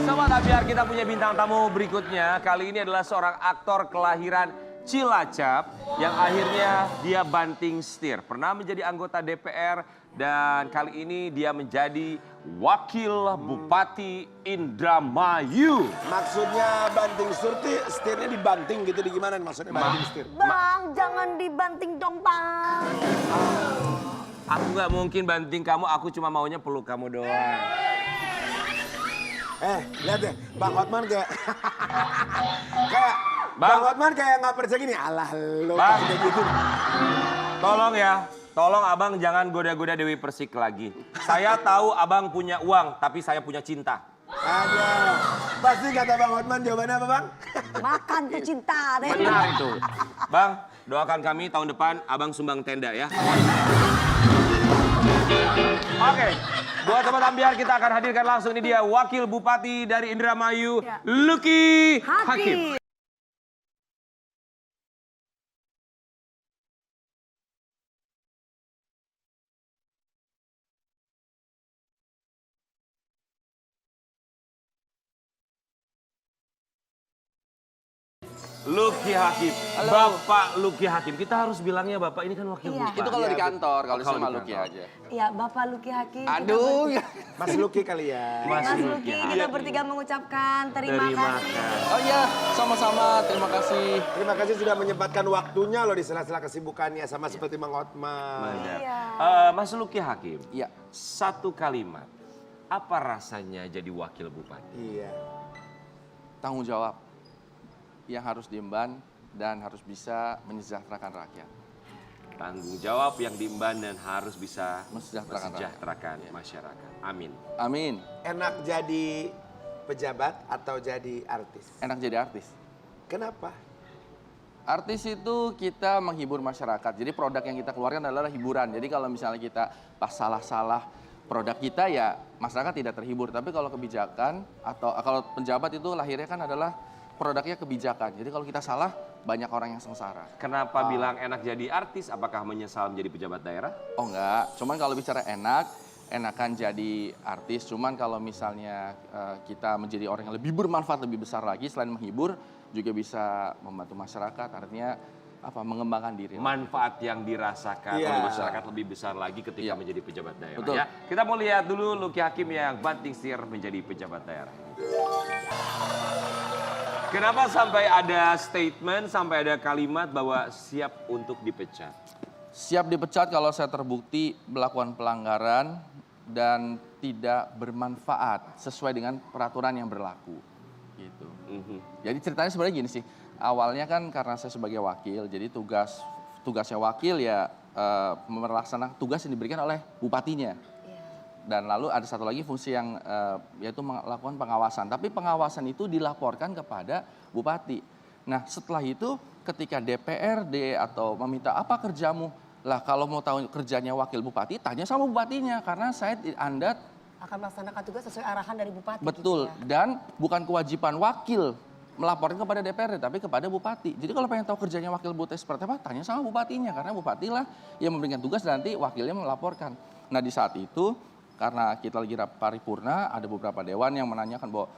[SPEAKER 1] Sobat Ambiar, kita punya bintang tamu berikutnya. Kali ini adalah seorang aktor kelahiran Cilacap yang akhirnya dia banting setir. Pernah menjadi anggota DPR dan kali ini dia menjadi Wakil Bupati Indramayu.
[SPEAKER 3] Maksudnya banting setirnya dibanting gitu, di gimana maksudnya banting setir?
[SPEAKER 2] Bang, jangan dibanting dong, Bang.
[SPEAKER 1] Aku nggak mungkin banting kamu, aku cuma maunya peluk kamu doang.
[SPEAKER 3] Lihat deh, Bang Hotman kayak Bang Hotman kayak nggak percaya gini. Alah lo
[SPEAKER 1] Bang.
[SPEAKER 3] kayak gitu.
[SPEAKER 1] Tolong ya, tolong abang jangan goda-goda Dewi Persik lagi. Saya tahu abang punya uang, tapi saya punya cinta.
[SPEAKER 3] Ada. Pasti kata Bang Hotman jawabannya apa, Bang?
[SPEAKER 2] Makan tuh cinta deh.
[SPEAKER 1] Benar itu. Bang, doakan kami tahun depan abang sumbang tenda ya. Oke, buat Sobat Ambiar kita akan hadirkan langsung ini dia Wakil Bupati dari Indramayu, Lucky Hakim. Lucky Hakim, Bapak Lucky Hakim. Kita harus bilangnya Bapak, ini kan wakil bupati.
[SPEAKER 7] Itu kalau di kantor, kalau
[SPEAKER 1] Kalau
[SPEAKER 7] sama
[SPEAKER 1] di
[SPEAKER 7] Lucky
[SPEAKER 1] kantor.
[SPEAKER 7] aja.
[SPEAKER 2] Iya, Bapak Lucky Hakim.
[SPEAKER 7] Aduh, ya.
[SPEAKER 3] Mas Lucky kali ya.
[SPEAKER 2] Mas Lucky, kita bertiga mengucapkan terima kasih.
[SPEAKER 7] Oh iya, sama-sama. Terima kasih.
[SPEAKER 3] Terima kasih sudah menyempatkan waktunya loh di sela-sela kesibukannya sama seperti Bang Hotman.
[SPEAKER 1] Mas Lucky Hakim,
[SPEAKER 7] Iya.
[SPEAKER 1] satu kalimat, apa rasanya jadi wakil bupati?
[SPEAKER 3] Iya.
[SPEAKER 7] Tanggung jawab yang harus diemban dan harus bisa mensejahterakan rakyat.
[SPEAKER 1] Tanggung jawab yang diemban dan harus bisa
[SPEAKER 7] Mensejahterakan
[SPEAKER 1] masyarakat. Amin.
[SPEAKER 7] Amin.
[SPEAKER 3] Enak jadi pejabat atau jadi artis?
[SPEAKER 7] Enak jadi artis.
[SPEAKER 3] Kenapa?
[SPEAKER 7] Artis itu kita menghibur masyarakat. Jadi produk yang kita keluarkan adalah hiburan. Jadi kalau misalnya kita pas salah-salah produk kita ya masyarakat tidak terhibur. Tapi kalau kebijakan atau kalau penjabat itu lahirnya kan adalah produknya kebijakan. Jadi kalau kita salah, banyak orang yang sengsara.
[SPEAKER 1] Kenapa bilang enak jadi artis? Apakah menyesal menjadi pejabat daerah?
[SPEAKER 7] Oh enggak, cuman kalau bicara enakan jadi artis. Cuman kalau misalnya kita menjadi orang yang lebih bermanfaat, lebih besar lagi, selain menghibur, juga bisa membantu masyarakat. Artinya apa? Mengembangkan diri.
[SPEAKER 1] Manfaat yang dirasakan
[SPEAKER 3] Iya.
[SPEAKER 1] oleh masyarakat lebih besar lagi ketika menjadi pejabat daerah.
[SPEAKER 7] Betul.
[SPEAKER 1] Ya. Kita mau lihat dulu Lucky Hakim yang banting setir menjadi pejabat daerah. Kenapa sampai ada statement, sampai ada kalimat bahwa siap untuk dipecat?
[SPEAKER 7] Siap dipecat kalau saya terbukti melakukan pelanggaran dan tidak bermanfaat sesuai dengan peraturan yang berlaku. Gitu. Jadi ceritanya sebenarnya gini sih. Awalnya kan karena saya sebagai wakil, jadi tugasnya wakil ya melaksanakan tugas yang diberikan oleh bupatinya. Dan lalu ada satu lagi fungsi yang yaitu melakukan pengawasan. Tapi pengawasan itu dilaporkan kepada bupati. Nah setelah itu ketika DPRD atau meminta apa kerjamu, Lah kalau mau tahu kerjanya wakil bupati, tanya sama bupatinya. Karena Anda
[SPEAKER 2] Akan melaksanakan tugas sesuai arahan dari bupati.
[SPEAKER 7] betul.
[SPEAKER 2] Gitu ya.
[SPEAKER 7] Dan bukan kewajiban wakil melaporkan kepada DPRD, tapi kepada bupati. Jadi kalau pengen tahu kerjanya wakil bupati seperti apa, tanya sama bupatinya. Karena bupatilah yang memberikan tugas dan nanti wakilnya melaporkan. Nah di saat itu, karena kita lagi paripurna, ada beberapa dewan yang menanyakan bahwa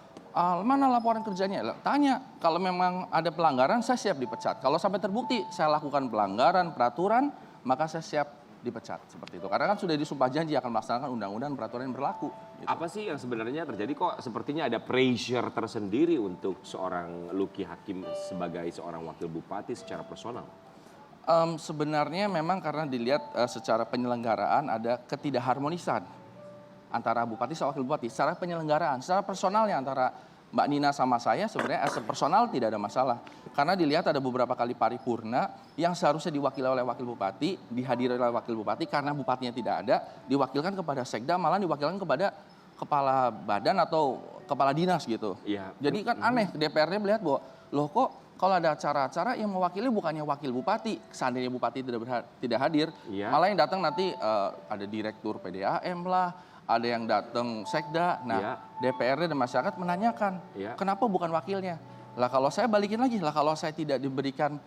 [SPEAKER 7] mana laporan kerjanya? Tanya, kalau memang ada pelanggaran saya siap dipecat. Kalau sampai terbukti saya lakukan pelanggaran peraturan, maka saya siap dipecat seperti itu. Karena kan sudah disumpah janji akan melaksanakan undang-undang peraturan yang berlaku. Gitu.
[SPEAKER 1] Apa sih yang sebenarnya terjadi kok sepertinya ada pressure tersendiri untuk seorang Luki Hakim sebagai seorang wakil bupati secara personal?
[SPEAKER 7] Sebenarnya memang karena dilihat secara penyelenggaraan ada ketidakharmonisan antara bupati sama wakil bupati. Secara penyelenggaraan, secara personalnya antara Mbak Nina sama saya sebenarnya as a personal tidak ada masalah. Karena dilihat ada beberapa kali paripurna yang seharusnya diwakili oleh wakil bupati, dihadiri oleh wakil bupati karena bupatinya tidak ada, diwakilkan kepada sekda, malah diwakilkan kepada kepala badan atau kepala dinas gitu.
[SPEAKER 1] Iya.
[SPEAKER 7] Jadi kan aneh, DPRD melihat bahwa loh kok kalau ada acara-acara yang mewakili bukannya wakil bupati, seandainya bupati tidak hadir,
[SPEAKER 1] Iya.
[SPEAKER 7] malah yang datang nanti ada direktur PDAM lah, ada yang datang sekda. Nah,
[SPEAKER 1] Iya.
[SPEAKER 7] DPRD dan masyarakat menanyakan,
[SPEAKER 1] Iya.
[SPEAKER 7] kenapa bukan wakilnya? Lah kalau saya balikin lagi, lah kalau saya tidak diberikan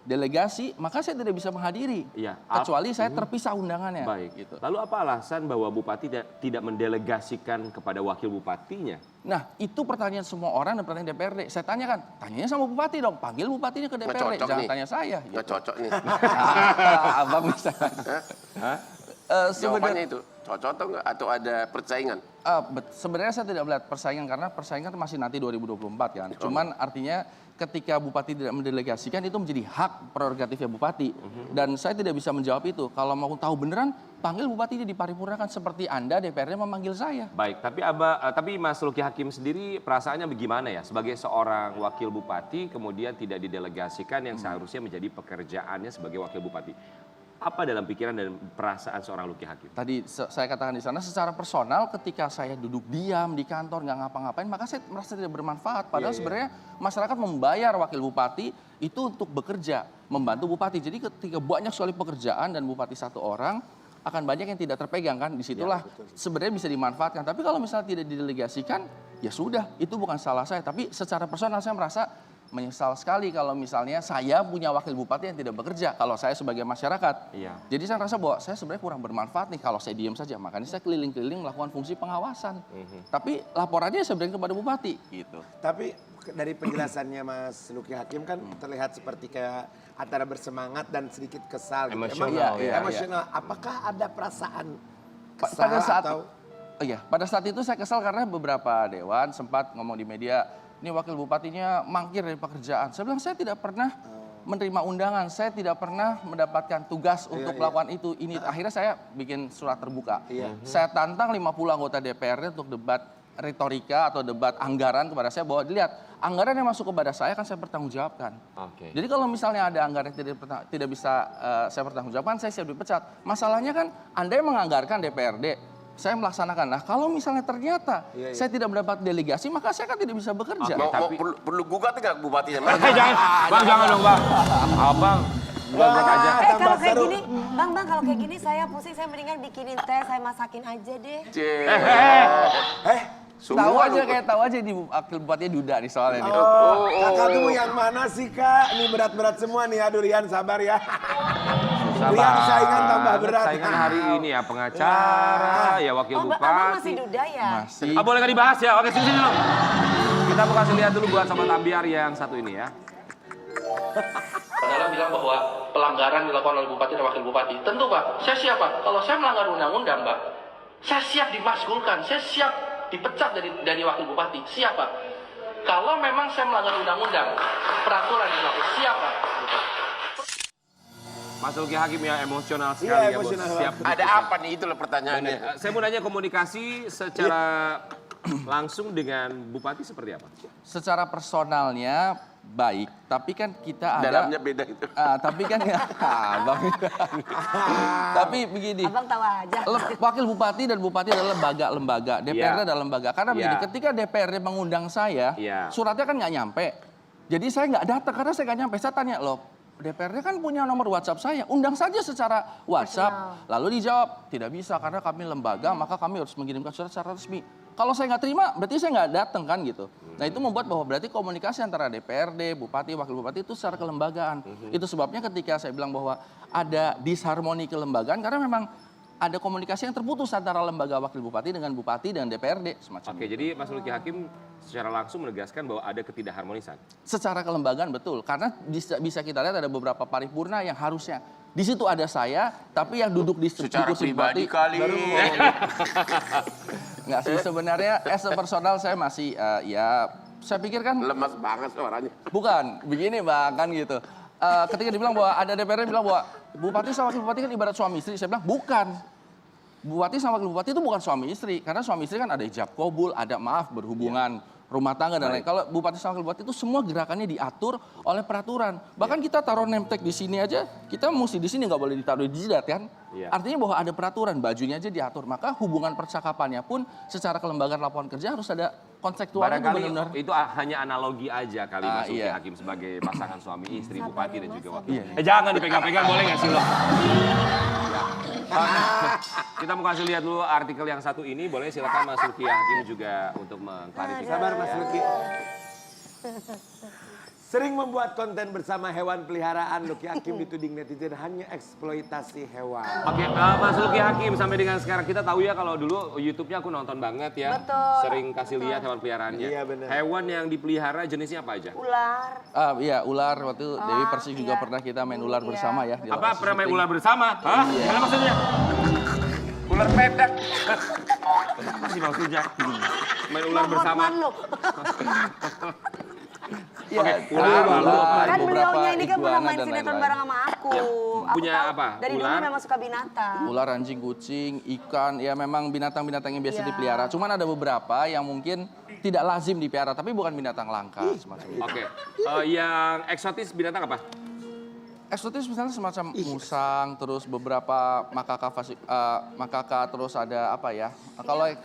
[SPEAKER 7] delegasi, maka saya tidak bisa menghadiri.
[SPEAKER 1] Iya.
[SPEAKER 7] Kecuali saya terpisah undangannya.
[SPEAKER 1] Baik.
[SPEAKER 7] Gitu.
[SPEAKER 1] Lalu apa alasan bahwa bupati tidak mendelegasikan kepada wakil bupatinya?
[SPEAKER 7] Nah, itu pertanyaan semua orang dan pertanyaan DPRD. Saya tanyakan, tanyanya sama bupati dong, panggil bupatinya ke DPRD,
[SPEAKER 4] cocok
[SPEAKER 7] jangan
[SPEAKER 4] nih.
[SPEAKER 7] tanya saya.
[SPEAKER 4] Nggak cocok nih.
[SPEAKER 7] Abang bisa.
[SPEAKER 4] Jawabannya itu cocok atau enggak? Atau ada persaingan?
[SPEAKER 7] Sebenarnya saya tidak melihat persaingan karena persaingan itu masih nanti 2024 kan. Cuman artinya ketika bupati tidak mendelegasikan itu menjadi hak prerogatifnya bupati. Dan saya tidak bisa menjawab itu. Kalau mau tahu beneran, panggil bupatinya diparipurnakan seperti Anda DPRD memanggil saya.
[SPEAKER 1] Baik, tapi Mas Luki Hakim sendiri perasaannya bagaimana ya? Sebagai seorang wakil bupati kemudian tidak didelegasikan yang seharusnya menjadi pekerjaannya sebagai wakil bupati. Apa dalam pikiran dan perasaan seorang Luki Hakim?
[SPEAKER 7] Tadi saya katakan di sana secara personal ketika saya duduk diam di kantor nggak ngapa-ngapain maka saya merasa tidak bermanfaat. Padahal sebenarnya masyarakat membayar wakil bupati itu untuk bekerja, membantu bupati. Jadi ketika banyak sekali pekerjaan dan bupati satu orang akan banyak yang tidak terpegang kan. Disitulah sebenarnya bisa dimanfaatkan. Tapi kalau misalnya tidak didelegasikan ya sudah itu bukan salah saya. Tapi secara personal saya merasa menyesal sekali kalau misalnya saya punya wakil bupati yang tidak bekerja kalau saya sebagai masyarakat.
[SPEAKER 1] Iya.
[SPEAKER 7] Jadi saya rasa bahwa saya sebenarnya kurang bermanfaat nih kalau saya diam saja. Makanya saya keliling-keliling melakukan fungsi pengawasan. Tapi laporannya saya berikan kepada bupati gitu.
[SPEAKER 3] Tapi dari penjelasannya Mas Luki Hakim kan terlihat seperti kayak antara bersemangat dan sedikit kesal. Gitu.
[SPEAKER 1] Emosional,
[SPEAKER 3] Emang,
[SPEAKER 7] ya.
[SPEAKER 3] emosional. Apakah ada perasaan kesal
[SPEAKER 7] Pada saat
[SPEAKER 3] atau
[SPEAKER 7] pada saat itu saya kesal karena beberapa dewan sempat ngomong di media, ini wakil bupatinya mangkir dari pekerjaan. Saya bilang saya tidak pernah menerima undangan, saya tidak pernah mendapatkan tugas untuk melakukan itu. Ini akhirnya saya bikin surat terbuka. Saya tantang 50 anggota DPRD untuk debat retorika atau debat anggaran kepada saya bahwa dilihat anggaran yang masuk kepada saya kan saya pertanggungjawabkan.
[SPEAKER 1] Oke.
[SPEAKER 7] Jadi kalau misalnya ada anggaran yang tidak bisa saya pertanggungjawabkan, saya siap dipecat. Masalahnya kan Anda yang menganggarkan DPRD, saya melaksanakan. Nah kalau misalnya ternyata saya tidak mendapat delegasi, maka saya kan tidak bisa bekerja.
[SPEAKER 4] Perlu gugat nggak bupatinya?
[SPEAKER 1] Jangan dong bang. Abang, gugat aja.
[SPEAKER 2] Kalau kayak gini, bang kalau kayak gini saya pusing, saya mendingan bikinin teh, saya masakin aja deh.
[SPEAKER 7] Tahu aja kayak tahu aja di wakil bupatinya Duda nih soalnya nih.
[SPEAKER 3] kakak tuh yang mana sih kak? Ini berat-berat semua nih, aduh Rian sabar ya. Rian saingan tambah berat.
[SPEAKER 1] Saingan hari ini ya pengacara, ya wakil
[SPEAKER 2] Abang
[SPEAKER 1] bupati.
[SPEAKER 2] masih duda ya?
[SPEAKER 7] Masih.
[SPEAKER 1] Boleh nggak dibahas ya? Oke sini dulu. Kita mau kasih lihat dulu buat sobat ambiar yang satu ini ya.
[SPEAKER 8] Dalam bilang bahwa pelanggaran dilakukan oleh bupati dan wakil bupati. Tentu Pak, saya siap Pak. Kalau saya melanggar undang-undang Pak, saya siap dimaskulkan, saya siap dipecat dari wakil bupati. Siap Pak. Kalau memang saya melanggar undang-undang, peraturan yang berlaku, siap Pak.
[SPEAKER 1] Mas Luki Hakim yang emosional sekali ya,
[SPEAKER 3] emosional
[SPEAKER 1] Bos. Siap.
[SPEAKER 4] Ada apa nih? Itulah pertanyaannya.
[SPEAKER 1] Saya mau nanya komunikasi secara langsung dengan bupati seperti apa?
[SPEAKER 7] Secara personalnya baik, tapi kan kita ada.
[SPEAKER 4] Dalamnya beda itu.
[SPEAKER 7] Tapi kan abang. Tapi begini.
[SPEAKER 2] Abang tahu aja.
[SPEAKER 7] Wakil bupati dan bupati adalah lembaga, DPRD adalah lembaga. Karena begini, ketika DPRD mengundang saya, suratnya kan nggak nyampe. Jadi saya nggak datang karena saya nggak nyampe. Saya tanya loh, DPRD kan punya nomor WhatsApp saya, undang saja secara WhatsApp. Lalu dijawab, tidak bisa karena kami lembaga, maka kami harus mengirimkan surat secara resmi. Kalau saya nggak terima, berarti saya nggak datang kan gitu. Nah itu membuat bahwa berarti komunikasi antara DPRD, Bupati, Wakil Bupati itu secara kelembagaan. Itu sebabnya ketika saya bilang bahwa ada disharmoni kelembagaan, karena memang ada komunikasi yang terputus antara lembaga Wakil Bupati dengan Bupati dan DPRD semacam itu.
[SPEAKER 1] Jadi Mas Luki Hakim secara langsung menegaskan bahwa ada ketidakharmonisan.
[SPEAKER 7] Secara kelembagaan betul, karena bisa kita lihat ada beberapa paripurna yang harusnya di situ ada saya, tapi yang duduk di
[SPEAKER 4] Secara
[SPEAKER 7] kursi
[SPEAKER 4] pribadi
[SPEAKER 7] Bupati,
[SPEAKER 4] kali.
[SPEAKER 7] nggak sih sebenarnya as a personal saya masih ya saya pikir kan
[SPEAKER 4] Lemas banget suaranya.
[SPEAKER 7] bukan begini Bang kan gitu. Ketika dibilang bahwa ada DPRD bilang bahwa Bupati sama Wakil Bupati kan ibarat suami istri, saya bilang bukan. Bupati sama Wakil Bupati itu bukan suami istri, karena suami istri kan ada ijab kabul, ada maaf berhubungan rumah tangga dan lain. Kalau Bupati sama Wakil Bupati itu semua gerakannya diatur oleh peraturan. Bahkan kita taruh name tag di sini aja, kita mesti di sini nggak boleh ditaruh di jidat kan. Artinya bahwa ada peraturan, bajunya aja diatur. Maka hubungan percakapannya pun secara kelembagaan laporan kerja harus ada konseptualnya.
[SPEAKER 1] Barangkali
[SPEAKER 7] benar-benar.
[SPEAKER 1] itu hanya analogi aja kali Mas Luki
[SPEAKER 7] Iya.
[SPEAKER 1] Hakim sebagai pasangan suami istri, Bupati dan juga Wakil. Jangan dipegang-pegang, boleh nggak sih lo? Kita mau kasih lihat dulu artikel yang satu ini, boleh silakan Mas Luki Hakim juga untuk mengklarifikasi.
[SPEAKER 3] Sabar Mas Luki. Sering membuat konten bersama hewan peliharaan, Luki Hakim dituding netizen hanya eksploitasi hewan.
[SPEAKER 1] Oke, Mas Luki Hakim sampai dengan sekarang kita tahu ya kalau dulu YouTube-nya aku nonton banget ya.
[SPEAKER 2] Betul.
[SPEAKER 1] Sering kasih lihat hewan peliharaannya.
[SPEAKER 3] Iya, benar.
[SPEAKER 1] Hewan yang dipelihara jenisnya apa aja?
[SPEAKER 2] Ular.
[SPEAKER 7] Iya ular, waktu Dewi Persik juga pernah kita main ular bersama ya. di
[SPEAKER 1] Apa
[SPEAKER 7] lokasi
[SPEAKER 1] pernah main
[SPEAKER 7] syuting.
[SPEAKER 1] ular bersama? Hah? Gimana maksudnya? Ular pedak. Apa sih maksudnya? Main ular bersama.
[SPEAKER 7] Iya,
[SPEAKER 1] Oke, ular, lalu apa?
[SPEAKER 2] Kan
[SPEAKER 7] beberapa
[SPEAKER 2] beliaunya ini kan pernah
[SPEAKER 7] iguana
[SPEAKER 2] main
[SPEAKER 7] dan
[SPEAKER 2] sinetron
[SPEAKER 7] lain-lain.
[SPEAKER 2] bareng sama aku. Aku
[SPEAKER 1] Punya
[SPEAKER 2] tahu,
[SPEAKER 1] apa?
[SPEAKER 2] Dari dulu
[SPEAKER 1] Ular?
[SPEAKER 2] memang suka binatang.
[SPEAKER 7] Ular, anjing, kucing, ikan, ya memang binatang-binatang yang biasa dipelihara. Cuman ada beberapa yang mungkin tidak lazim dipelihara, tapi bukan binatang langka semacam itu.
[SPEAKER 1] Oke, yang eksotis binatang apa?
[SPEAKER 7] Eksotis misalnya semacam musang, terus beberapa makaka, terus ada apa ya?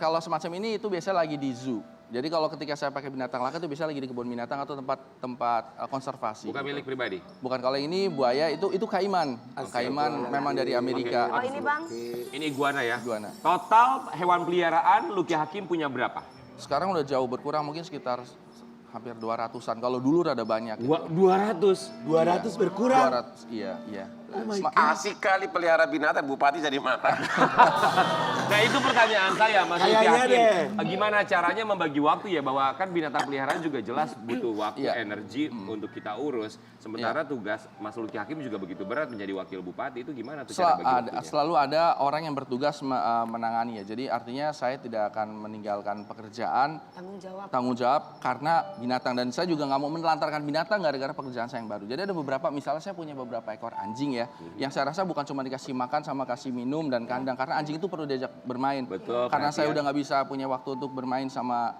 [SPEAKER 7] Kalau semacam ini itu biasanya lagi di zoo. Jadi kalau ketika saya pakai binatang langka itu biasanya lagi di kebun binatang atau tempat konservasi.
[SPEAKER 1] Bukan milik pribadi?
[SPEAKER 7] Bukan, kalau ini buaya itu kaiman. Kaiman memang dari Amerika.
[SPEAKER 2] Oh ini bang?
[SPEAKER 1] Ini iguana ya?
[SPEAKER 7] Iguana.
[SPEAKER 1] Total hewan peliharaan Luki Hakim punya berapa?
[SPEAKER 7] Sekarang udah jauh berkurang, mungkin sekitar hampir 200-an. Kalau dulu rada banyak.
[SPEAKER 1] 200?
[SPEAKER 3] 200 berkurang.
[SPEAKER 7] 200, iya.
[SPEAKER 4] Asik kali pelihara binatang, Bupati jadi marah.
[SPEAKER 1] Nah itu pertanyaan saya Mas Luki
[SPEAKER 3] Kayaknya
[SPEAKER 1] Hakim. Gimana caranya membagi waktu ya, bahwa kan binatang peliharaan juga jelas butuh waktu,
[SPEAKER 7] Iya.
[SPEAKER 1] energi untuk kita urus. Sementara tugas Mas Luki Hakim juga begitu berat menjadi wakil bupati, itu gimana tuh cara bagi waktunya?
[SPEAKER 7] Selalu ada orang yang bertugas menangani ya. Jadi artinya saya tidak akan meninggalkan pekerjaan, tanggung jawab karena binatang. Dan saya juga nggak mau menelantarkan binatang gara-gara pekerjaan saya yang baru. Jadi ada beberapa, misalnya saya punya beberapa ekor anjing ya, yang saya rasa bukan cuma dikasih makan sama kasih minum dan kandang, karena anjing itu perlu diajak bermain.
[SPEAKER 1] Betul,
[SPEAKER 7] karena saya
[SPEAKER 1] perhatian.
[SPEAKER 7] udah nggak bisa punya waktu untuk bermain sama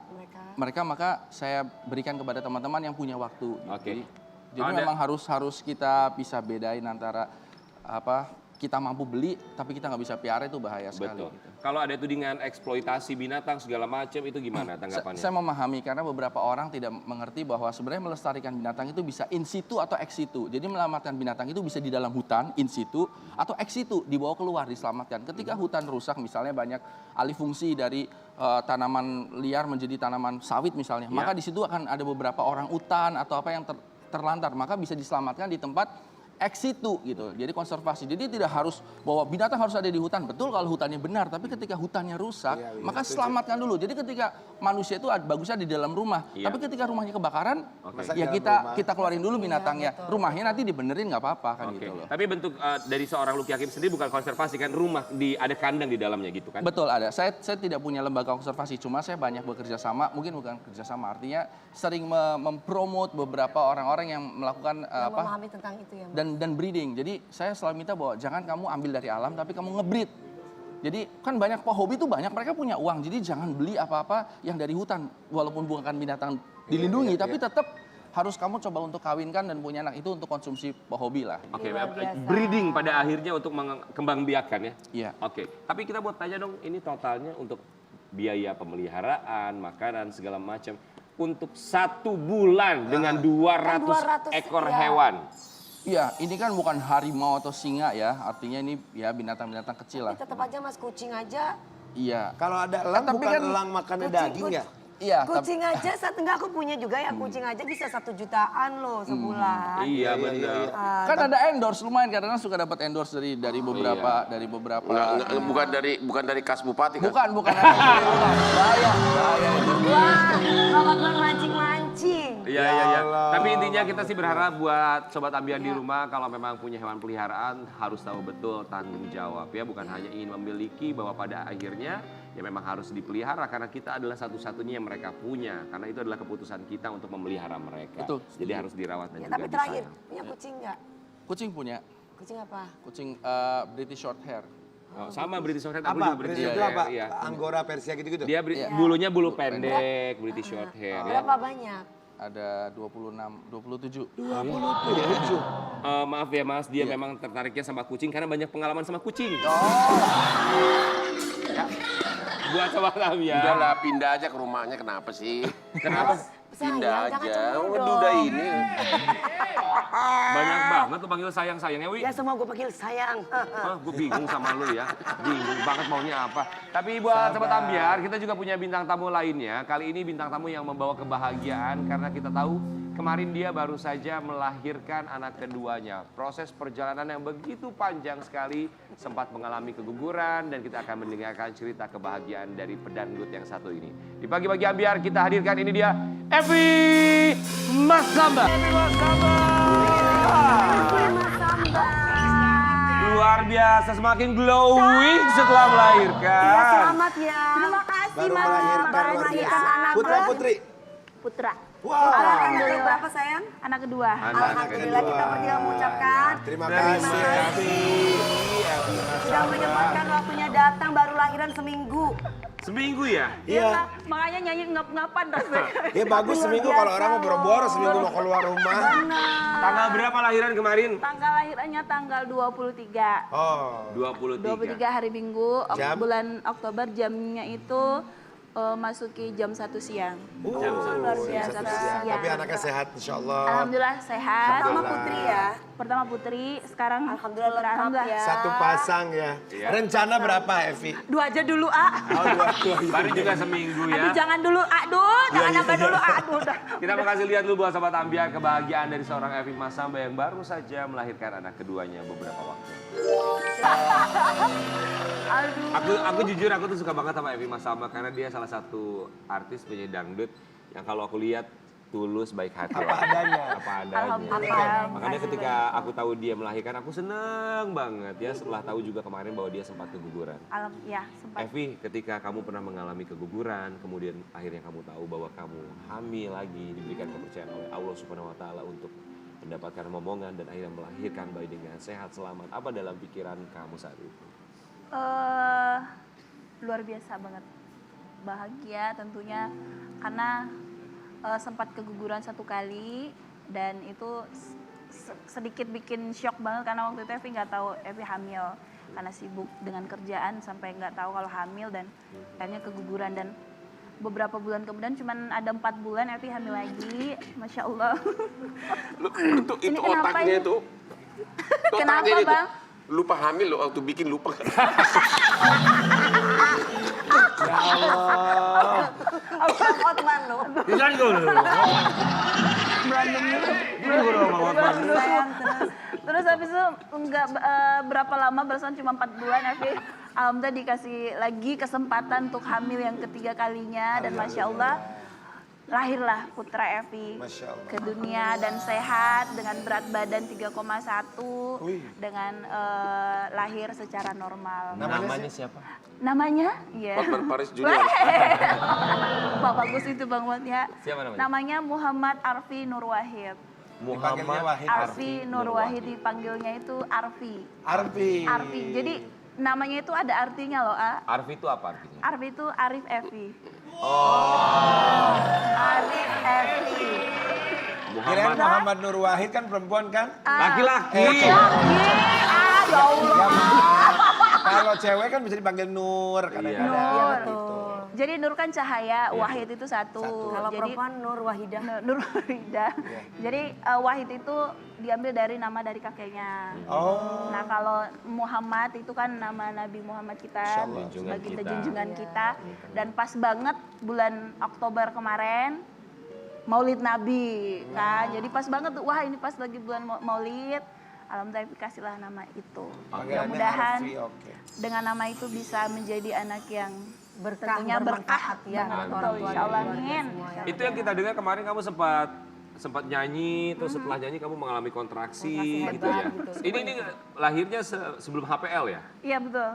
[SPEAKER 7] mereka, maka saya berikan kepada teman-teman yang punya waktu.
[SPEAKER 1] Oke.
[SPEAKER 7] Jadi memang harus kita bisa bedain antara kita mampu beli tapi kita nggak bisa piara, itu bahaya sekali.
[SPEAKER 1] Betul.
[SPEAKER 7] Gitu.
[SPEAKER 1] Kalau ada tudingan eksploitasi binatang segala macam, itu gimana tanggapannya?
[SPEAKER 7] Saya memahami karena beberapa orang tidak mengerti bahwa sebenarnya melestarikan binatang itu bisa in situ atau ex situ. Jadi menyelamatkan binatang itu bisa di dalam hutan in situ atau ex situ, dibawa keluar diselamatkan. Ketika hutan rusak misalnya banyak alih fungsi dari tanaman liar menjadi tanaman sawit misalnya, maka di situ akan ada beberapa orang utan atau apa yang terlantar, maka bisa diselamatkan di tempat ex situ gitu. Jadi konservasi. Jadi tidak harus bahwa binatang harus ada di hutan. Betul kalau hutannya benar, tapi ketika hutannya rusak, maka selamatkan dulu. Jadi ketika manusia itu bagusnya di dalam rumah, tapi ketika rumahnya kebakaran, ya kita keluarin dulu binatangnya. Rumahnya nanti dibenerin nggak apa-apa kan gitu loh.
[SPEAKER 1] Tapi bentuk dari seorang Luki Hakim sendiri bukan konservasi kan, rumah ada kandang di dalamnya gitu kan?
[SPEAKER 7] Betul, ada. Saya tidak punya lembaga konservasi, cuma saya banyak bekerja sama, mungkin bukan kerjasama, artinya sering mempromot beberapa orang-orang yang melakukan
[SPEAKER 2] Memahami tentang itu ya.
[SPEAKER 7] dan breeding. Jadi saya selalu minta bahwa jangan kamu ambil dari alam tapi kamu ngebreed. Jadi kan banyak pehobi itu banyak, mereka punya uang. Jadi jangan beli apa-apa yang dari hutan, walaupun bukan binatang dilindungi, tapi tetap harus kamu coba untuk kawinkan dan punya anak itu untuk konsumsi pehobi lah.
[SPEAKER 1] Oke, breeding pada akhirnya untuk mengembangbiakan ya?
[SPEAKER 7] Iya.
[SPEAKER 1] Oke, tapi kita buat tanya dong, ini totalnya untuk biaya pemeliharaan, makanan, segala macam. Untuk 1 bulan dengan 200 ekor hewan.
[SPEAKER 7] Iya, ini kan bukan harimau atau singa ya, artinya ini ya binatang-binatang kecil lah.
[SPEAKER 2] Tetap aja Mas, kucing aja.
[SPEAKER 7] Iya.
[SPEAKER 3] Kalau ada elang
[SPEAKER 7] Tapi
[SPEAKER 3] bukan
[SPEAKER 7] kan
[SPEAKER 3] elang makannya daging ya?
[SPEAKER 7] Iya.
[SPEAKER 2] Kucing aja, enggak aku punya juga ya, kucing aja bisa 1 jutaan loh sebulan.
[SPEAKER 1] Iya benar.
[SPEAKER 7] Kan ada endorse lumayan, kadang suka dapat endorse dari beberapa
[SPEAKER 4] Bukan dari kas bupati kan?
[SPEAKER 7] Bukan bahaya itu.
[SPEAKER 2] Wah, nggak bakalan mancing-mancing.
[SPEAKER 1] Iya. Tapi intinya kita sih berharap buat Sobat Ambiar di rumah kalau memang punya hewan peliharaan harus tahu betul tanggung jawab ya. Bukan hanya ingin memiliki bahwa pada akhirnya ya memang harus dipelihara karena kita adalah satu-satunya yang mereka punya. Karena itu adalah keputusan kita untuk memelihara mereka.
[SPEAKER 7] Betul.
[SPEAKER 1] Jadi harus dirawat dan
[SPEAKER 2] Ya,
[SPEAKER 1] juga
[SPEAKER 2] tapi terakhir,
[SPEAKER 1] disayang.
[SPEAKER 2] punya kucing nggak?
[SPEAKER 7] Kucing punya,
[SPEAKER 2] Kucing apa?
[SPEAKER 7] kucing British short hair.
[SPEAKER 1] Oh, sama British Shorthair. aku
[SPEAKER 3] Apa?
[SPEAKER 1] juga
[SPEAKER 3] British itu
[SPEAKER 1] Shorthair,
[SPEAKER 3] apa?
[SPEAKER 1] iya.
[SPEAKER 3] Angora, Persia gitu-gitu?
[SPEAKER 1] Dia bulunya bulu pendek, British Shorthair. Ya.
[SPEAKER 2] Berapa banyak?
[SPEAKER 7] Ada 27.
[SPEAKER 1] Maaf ya Mas, dia memang tertariknya sama kucing karena banyak pengalaman sama kucing. Ya. Buat Sobat Ambiar.
[SPEAKER 4] Udah lah, pindah aja ke rumahnya, kenapa sih?
[SPEAKER 1] Kenapa?
[SPEAKER 4] Pindah
[SPEAKER 2] Sayang, jangan
[SPEAKER 4] aja,
[SPEAKER 2] cemburu
[SPEAKER 4] udah
[SPEAKER 2] dong.
[SPEAKER 4] ini.
[SPEAKER 1] Banyak banget tuh panggil sayang-sayangnya, Wi.
[SPEAKER 2] Ya semua gue panggil sayang.
[SPEAKER 1] Gue bingung sama lu ya. Bingung banget maunya apa. Tapi buat Sobat Ambiar, kita juga punya bintang tamu lainnya. Kali ini bintang tamu yang membawa kebahagiaan karena kita tahu kemarin dia baru saja melahirkan anak keduanya. Proses perjalanan yang begitu panjang sekali, sempat mengalami keguguran dan kita akan mendengarkan cerita kebahagiaan dari pedangdut yang satu ini. Di pagi-pagi Ambiar kita hadirkan ini dia Evi Masamba. Luar biasa, semakin glowing setelah melahirkan.
[SPEAKER 2] Ya selamat ya. Terima kasih
[SPEAKER 3] Baru melahirkan luar biasa.
[SPEAKER 2] anak.
[SPEAKER 3] Putra putri.
[SPEAKER 9] Putra.
[SPEAKER 3] Wow.
[SPEAKER 2] Anak berapa sayang?
[SPEAKER 9] Anak kedua.
[SPEAKER 2] Alhamdulillah kita berdua mengucapkan
[SPEAKER 3] Terima kasih.
[SPEAKER 2] sudah menyempatkan waktunya datang baru lahiran seminggu.
[SPEAKER 1] Seminggu ya?
[SPEAKER 3] Iya.
[SPEAKER 9] Makanya nyanyi ngap-ngapan rasanya.
[SPEAKER 3] Ya bagus seminggu kalau orang mau boro-boro seminggu mau keluar rumah.
[SPEAKER 1] Tanggal berapa lahiran kemarin?
[SPEAKER 9] Tanggal lahirannya tanggal 23.
[SPEAKER 3] Oh.
[SPEAKER 1] 23.
[SPEAKER 9] 23 hari Minggu,
[SPEAKER 3] Jam?
[SPEAKER 9] bulan Oktober, jamnya itu masuki jam 1 siang.
[SPEAKER 2] Luar biasa.
[SPEAKER 3] Tapi anaknya sehat insya Allah.
[SPEAKER 9] Alhamdulillah sehat.
[SPEAKER 2] Pertama putri ya.
[SPEAKER 9] Pertama putri, sekarang
[SPEAKER 2] Alhamdulillah
[SPEAKER 9] putra.
[SPEAKER 2] lengkap
[SPEAKER 9] Alhamdulillah.
[SPEAKER 2] ya.
[SPEAKER 3] Satu pasang ya. Rencana berapa Evi?
[SPEAKER 9] 2 aja dulu, ah.
[SPEAKER 3] Oh, dua.
[SPEAKER 1] Baru juga seminggu ya.
[SPEAKER 9] Aduh jangan dulu, aduh, jangan nambah dulu, aduh. Udah.
[SPEAKER 1] Kita mau kasih lihat dulu buat Sobat Ambiar kebahagiaan dari seorang Evi Masamba yang baru saja melahirkan anak keduanya beberapa waktu. Aku jujur aku tuh suka banget sama Evi Masamba karena dia salah satu artis penyanyi dangdut yang kalau aku lihat tulus, baik hati.
[SPEAKER 3] Apa adanya.
[SPEAKER 1] Apa adanya.
[SPEAKER 9] Alhamdulillah.
[SPEAKER 1] Makanya ketika aku tahu dia melahirkan aku seneng banget ya setelah tahu juga kemarin bahwa dia sempat keguguran.
[SPEAKER 9] Ya, sempat.
[SPEAKER 1] Evi, ketika kamu pernah mengalami keguguran, kemudian akhirnya kamu tahu bahwa kamu hamil lagi, diberikan kepercayaan oleh Allah Subhanahu wa Ta'ala untuk mendapatkan momongan dan akhirnya melahirkan bayi dengan sehat selamat. Apa dalam pikiran kamu saat itu?
[SPEAKER 9] Luar biasa banget. Bahagia tentunya karena sempat keguguran 1 kali dan itu sedikit bikin shock banget karena waktu itu Evi nggak tahu Evi hamil karena sibuk dengan kerjaan sampai nggak tahu kalau hamil dan akhirnya keguguran dan beberapa bulan kemudian cuman ada 4 bulan Evi hamil lagi, Masya Allah.
[SPEAKER 4] Itu
[SPEAKER 9] Ini kenapa
[SPEAKER 4] otaknya
[SPEAKER 9] ini?
[SPEAKER 4] itu.
[SPEAKER 9] Kenapa,
[SPEAKER 4] Otaknya itu.
[SPEAKER 9] Bang?
[SPEAKER 4] Lupa hamil loh, waktu bikin lupa.
[SPEAKER 3] Ya Allah.
[SPEAKER 2] Otman lo.
[SPEAKER 1] Jangan dulu.
[SPEAKER 9] Terus habis itu nggak berapa lama, belasan cuma 4 bulan Evi alhamdulillah dikasih lagi kesempatan untuk hamil yang ketiga kalinya dan Masya Allah lahirlah putra Evi
[SPEAKER 3] Masya Allah.
[SPEAKER 9] ke dunia dan sehat dengan berat badan 3,1 dengan lahir secara normal.
[SPEAKER 1] Namanya siapa?
[SPEAKER 9] Namanya? Iya.
[SPEAKER 4] Hotman Paris Junior.
[SPEAKER 9] Pak bagus itu Bang Wat ya.
[SPEAKER 1] Siapa namanya?
[SPEAKER 9] Namanya Muhammad Arfi Nur Wahid.
[SPEAKER 3] Dipanggilnya Wahid.
[SPEAKER 9] Arfi Nur Wahid, dipanggilnya itu Arfi.
[SPEAKER 3] Arfi.
[SPEAKER 9] Arfi. Jadi namanya itu ada artinya loh, A.
[SPEAKER 1] Arfi itu apa artinya?
[SPEAKER 9] Arfi itu Arif Evi.
[SPEAKER 2] Arif Evi.
[SPEAKER 3] Kirain Muhammad Nur Wahid kan perempuan kan?
[SPEAKER 1] Laki-laki.
[SPEAKER 9] Ya Allah.
[SPEAKER 3] Kalau cewek kan bisa dipanggil Nur kadang-kadang.
[SPEAKER 2] Iya betul.
[SPEAKER 9] Jadi Nur kan cahaya, Wahid itu satu.
[SPEAKER 2] Kalau
[SPEAKER 9] Jadi
[SPEAKER 2] perempuan Nur Wahidah.
[SPEAKER 9] Nur Wahidah. Jadi Wahid itu diambil dari nama dari kakeknya. Nah kalau Muhammad itu kan nama Nabi Muhammad kita, sebagai junjungan kita. Dan pas banget bulan Oktober kemarin, Maulid Nabi kan. Jadi pas banget, wah ini pas lagi bulan Maulid. Alhamdulillah kasihlah nama itu. Mudah-mudahan dengan nama itu bisa menjadi anak yang tentunya berkah ya. Insya Allah, amin.
[SPEAKER 1] Itu yang kita dengar kemarin kamu sempat nyanyi, terus setelah nyanyi kamu mengalami kontraksi gitu ya. Ini lahirnya sebelum HPL ya?
[SPEAKER 9] Iya betul.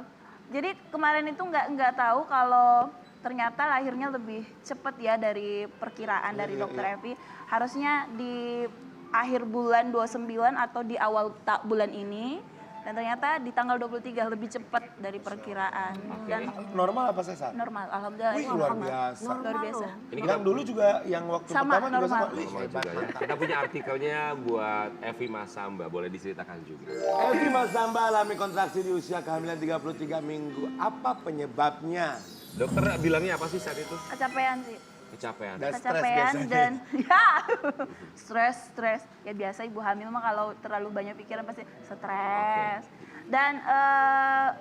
[SPEAKER 9] Jadi kemarin itu nggak tahu kalau ternyata lahirnya lebih cepat ya dari perkiraan dari dokter Evi. Harusnya di akhir bulan 29 atau di awal bulan ini. Dan ternyata di tanggal 23 lebih cepat dari perkiraan. Dan
[SPEAKER 3] normal apa sesar?
[SPEAKER 9] normal, alhamdulillah.
[SPEAKER 3] Wih, luar biasa.
[SPEAKER 9] Luar biasa.
[SPEAKER 1] Ini
[SPEAKER 3] Yang dulu juga yang waktu
[SPEAKER 9] Sama,
[SPEAKER 3] pertama juga
[SPEAKER 9] normal.
[SPEAKER 3] sama. Wih,
[SPEAKER 1] juga ya. Kita punya artikelnya buat Evi Masamba, boleh diceritakan juga.
[SPEAKER 3] Evi Masamba alami kontraksi di usia kehamilan 33 minggu. Apa penyebabnya?
[SPEAKER 1] Dokter bilangnya apa sih saat itu?
[SPEAKER 9] Kecapean sih.
[SPEAKER 1] Kecapean.
[SPEAKER 3] Dan stres
[SPEAKER 9] Kecapean
[SPEAKER 3] biasanya.
[SPEAKER 9] dan ya stres. Ya biasa ibu hamil mah kalau terlalu banyak pikiran pasti stres. Dan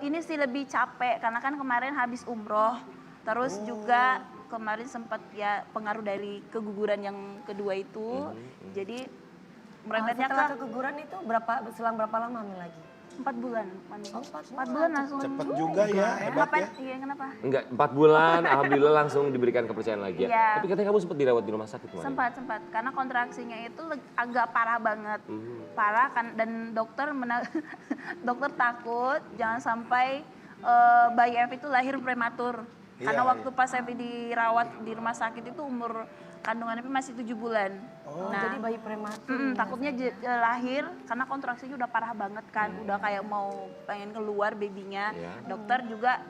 [SPEAKER 9] ini sih lebih capek karena kan kemarin habis umroh. Terus juga kemarin sempat ya pengaruh dari keguguran yang kedua itu. Jadi merembetnya
[SPEAKER 2] Setelah
[SPEAKER 9] ke
[SPEAKER 2] keguguran itu selang berapa lama hamil lagi?
[SPEAKER 9] 4 bulan. 4 bulan langsung.
[SPEAKER 3] Cepet juga ya, hebat
[SPEAKER 9] Kenapa?
[SPEAKER 3] ya.
[SPEAKER 9] Iya kenapa?
[SPEAKER 1] Enggak, 4 bulan alhamdulillah langsung diberikan kepercayaan lagi ya.
[SPEAKER 9] Iya.
[SPEAKER 1] Tapi katanya kamu sempat dirawat di rumah sakit kemarin.
[SPEAKER 9] Sempat. Karena kontraksinya itu agak parah banget. Parah kan dan dokter takut jangan sampai bayi Evi itu lahir prematur. Karena waktu pas Evi dirawat di rumah sakit itu umur kandungan Evi masih 7 bulan.
[SPEAKER 2] Jadi bayi prematur.
[SPEAKER 9] Takutnya lahir karena kontraksinya udah parah banget kan. Udah kayak mau pengen keluar babynya. Dokter juga